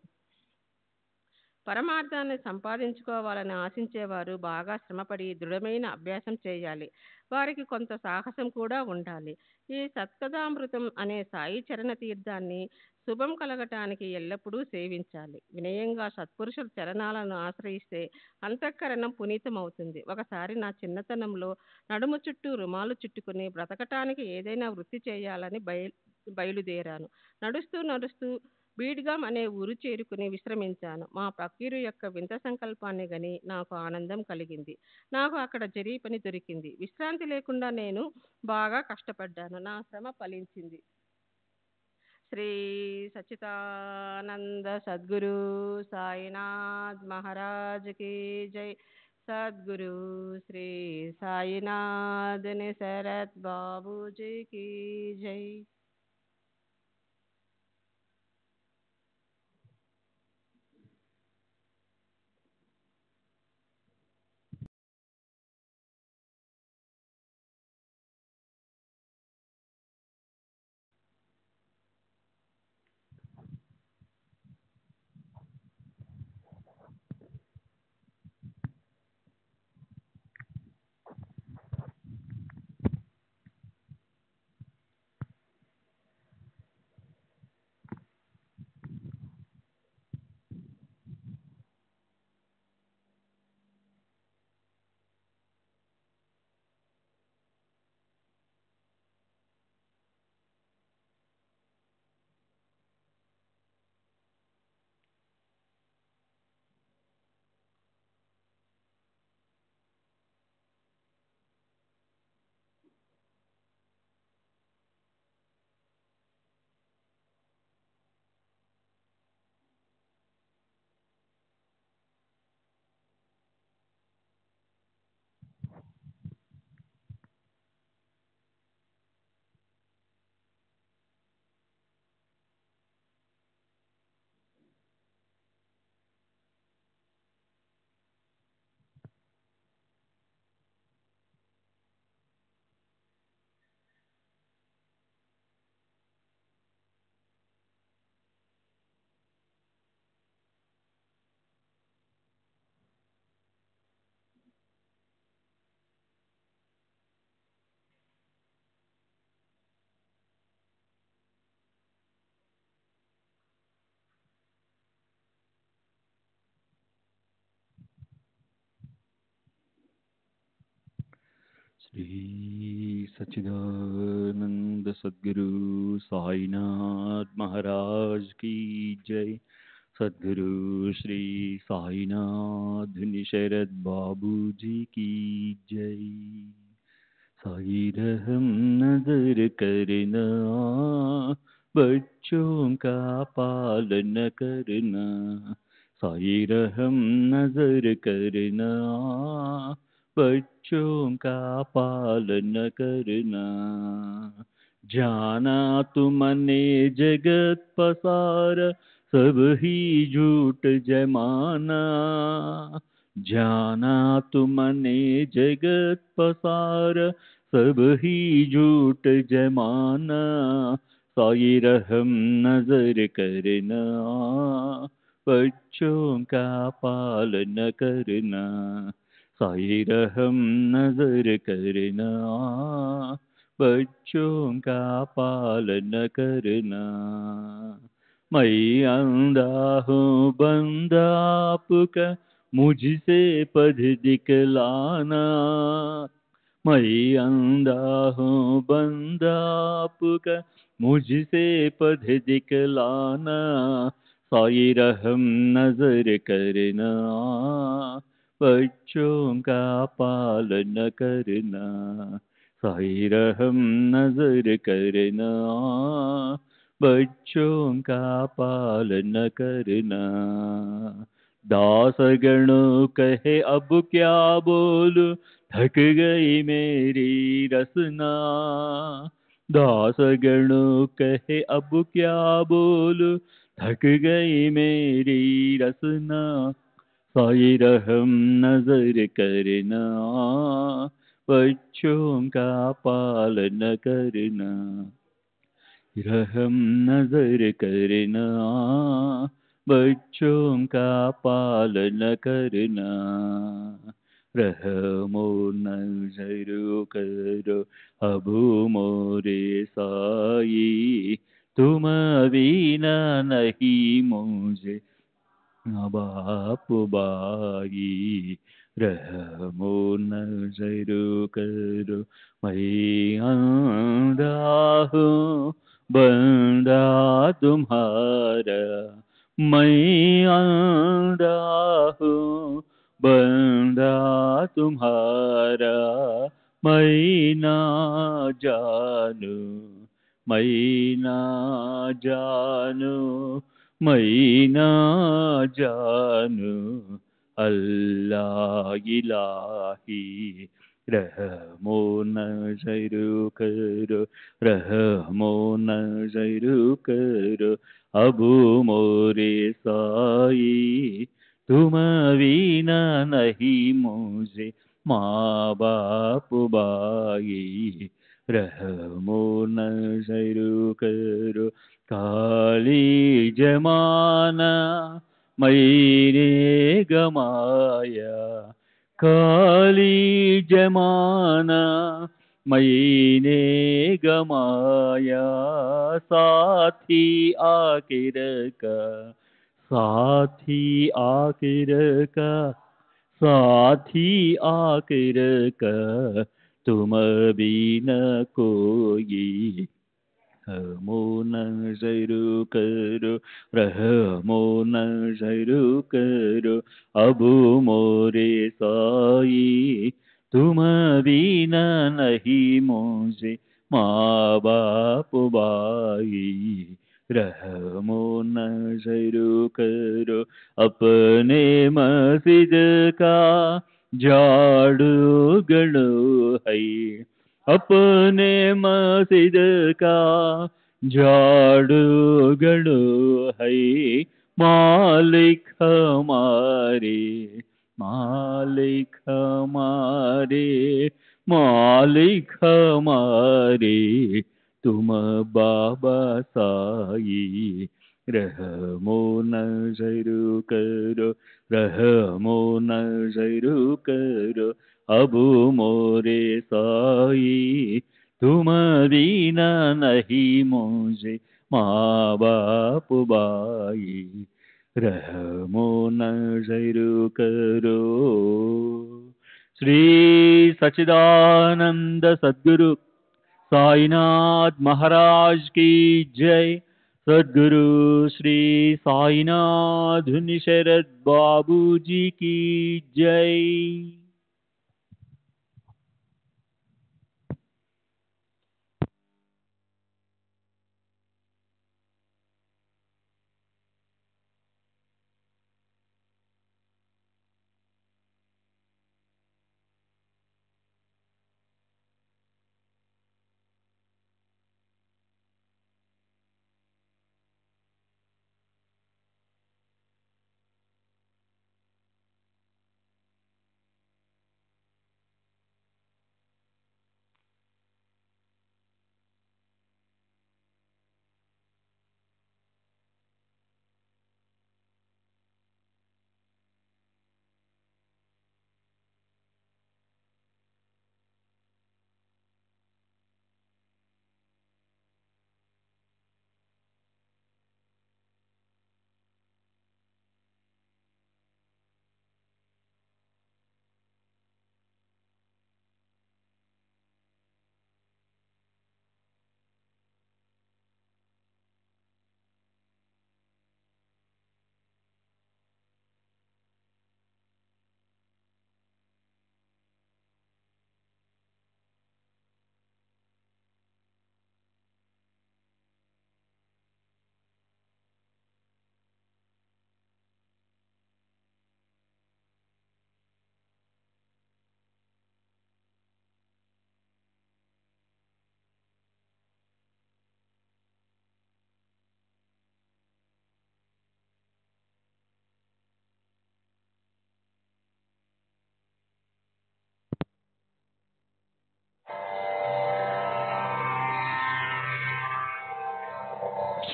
పరమార్థాన్ని సంపాదించుకోవాలని ఆశించేవారు బాగా శ్రమపడి దృఢమైన అభ్యాసం చేయాలి. వారికి కొంత సాహసం కూడా ఉండాలి. ఈ సత్కథామృతం అనే సాయి చరణ తీర్థాన్ని శుభం కలగటానికి ఎల్లప్పుడూ సేవించాలి. వినయంగా సత్పురుషుల చరణాలను ఆశ్రయిస్తే అంతఃకరణం పునీతమవుతుంది. ఒకసారి నా చిన్నతనంలో నడుము చుట్టూ రుమాలు చుట్టుకుని బ్రతకటానికి ఏదైనా వృత్తి చేయాలని బయలుదేరాను. నడుస్తూ బీడ్గాం అనే ఊరు చేరుకుని విశ్రమించాను. మా పకీరు యొక్క వింత సంకల్పాన్ని గని నాకు ఆనందం కలిగింది. నాకు అక్కడ జరిగి పని దొరికింది. విశ్రాంతి లేకుండా నేను బాగా కష్టపడ్డాను. నా శ్రమ ఫలించింది. శ్రీ సచ్చిదానంద సద్గురు సాయినాథ్ మహారాజ్ की जय। सद्गुरु श्री साईनाथ निसरत बाबू जी की जय। श्री सच्चिदानंद सद्गुरु साईनाथ महाराज की जय। सद्गुरु श्री साईनाथ निशरद बाबू जी की जय। साई रहम नजर करना, बच्चों का पालन करना। साई रहम नजर करना, बच्चों का पालन करना। जाना तुमने जगत पसार, सब ही झूठ जमाना। जाना तुमने जगत पसार, सब ही झूठ जमाना। साई रहम नजर करना, बच्चों का पालन करना। साई रहम नजर करना, बच्चों का पालन करना। मैं अंधा हूँ बंदा आपका, मुझसे पद दिखलाना। मैं अंधा हूँ बंदा आपका, मुझसे पद दिखलाना। साई रहम नजर करना, बच्चों का पालन करना। साई रहम नजर करना, बच्चों का पालन करना। दास गणों कहे अब क्या बोलूं, थक गई मेरी रसना। दास गणों कहे अब क्या बोलूं, थक गई मेरी रसना। साई रहम नजर करना, बच्चों का पालन करना। रहम नजर करना, बच्चों का पालन करना। रहमो नजर करो अब मोरे साई, तुम बिना नहीं मुझे बाप बाई। रहमो नजर करो मैं अंधा हूँ बंदा तुम्हारा मैं अंधा हूँ, बंदा तुम्हारा मैं ना जानू, मैं ना जानू, मैं ना जानू, अल्लाह इलाही रहमो नज़र करो, रहमो नज़र करो, अबू मोरे साई तुम बिना नहीं मुझे माँ बाप बाई, रहमो नज़र करो, काली जमाना मैंने गमाया, काली जमाना मैंने गमाया, साथी आखिर का, साथी आखिर का, साथी आखिर का, तुम बिन कोई, रहमो नज़र करो, रहमो नज़र करो, अबू मोरे साई तुम बिना नहीं मुझे माँ बाप बाई, रहमो नज़र करो, अपने मस्जिद का झाड़ू गड़ो है, अपने मस्जिद का झाड़ू गड़ो है, मालिक हमारे, मालिक हमारे, मालिक हमारे, तुम बाबा साई, रहमो नज़र करो, रहमो नज़र करो, अबू मोरे साई तुम बिना नहीं मुझे माँ बाप बाई, रहमो नज़र करो। श्री सच्चिदानंद सद्गुरु साईनाथ महाराज की जय। सद्गुरु श्री साईनाथ शरद बाबू जी की जय।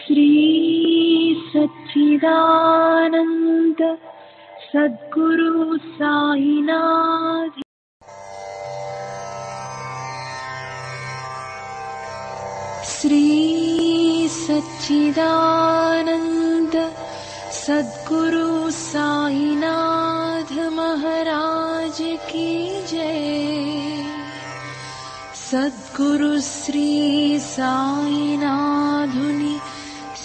श्री सच्चिदानंद सद्गुरु साईनाथ। श्री सच्चिदानंद सद्गुरु साईनाथ महाराज की जय। सद्गुरु श्री साईनाथुनि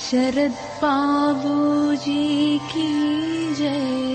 शरद बाबूजी की जय।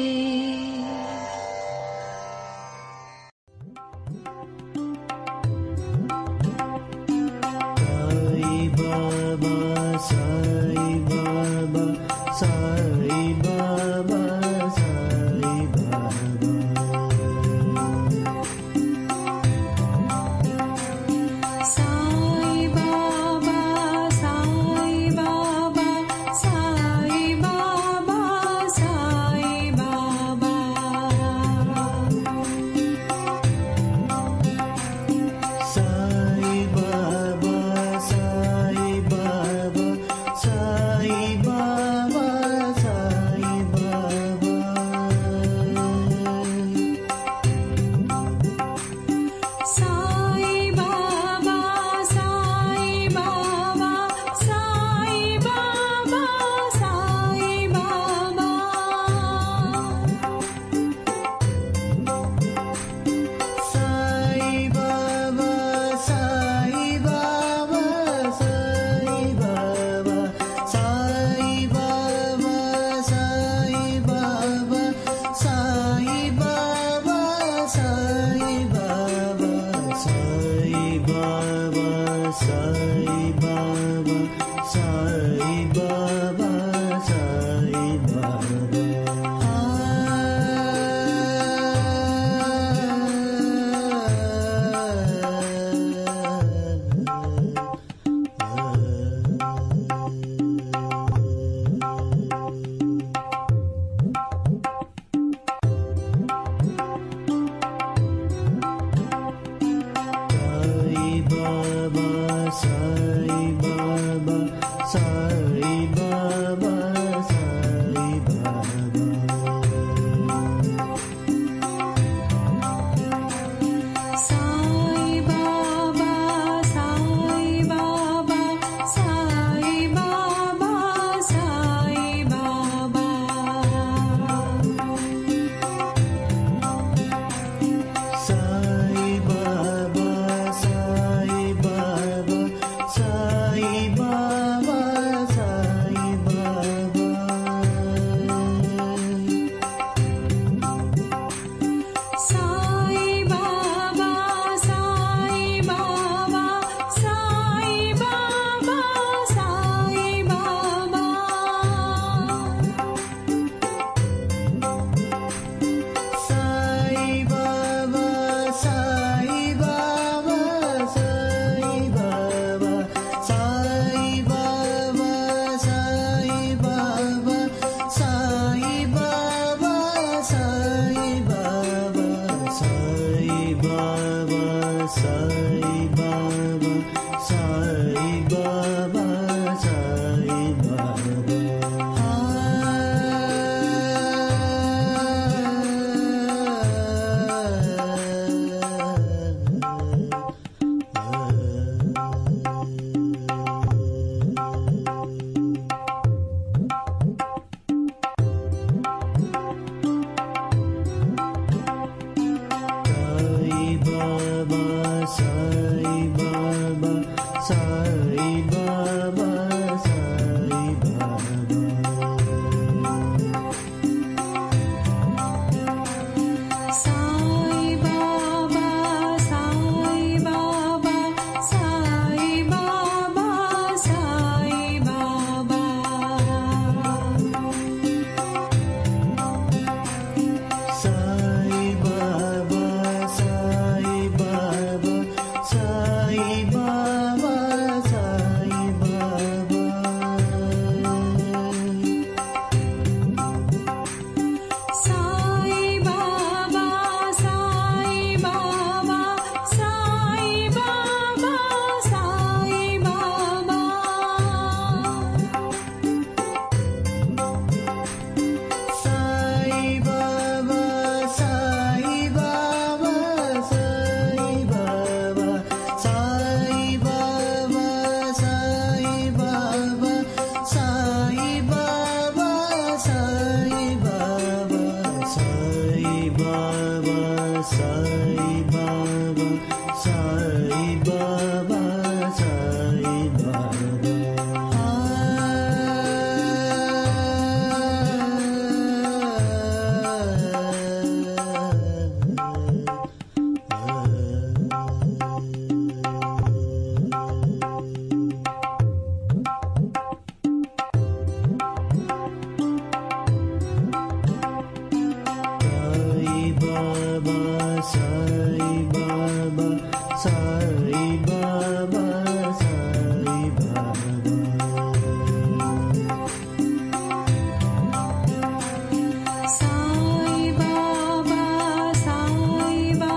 Sai Baba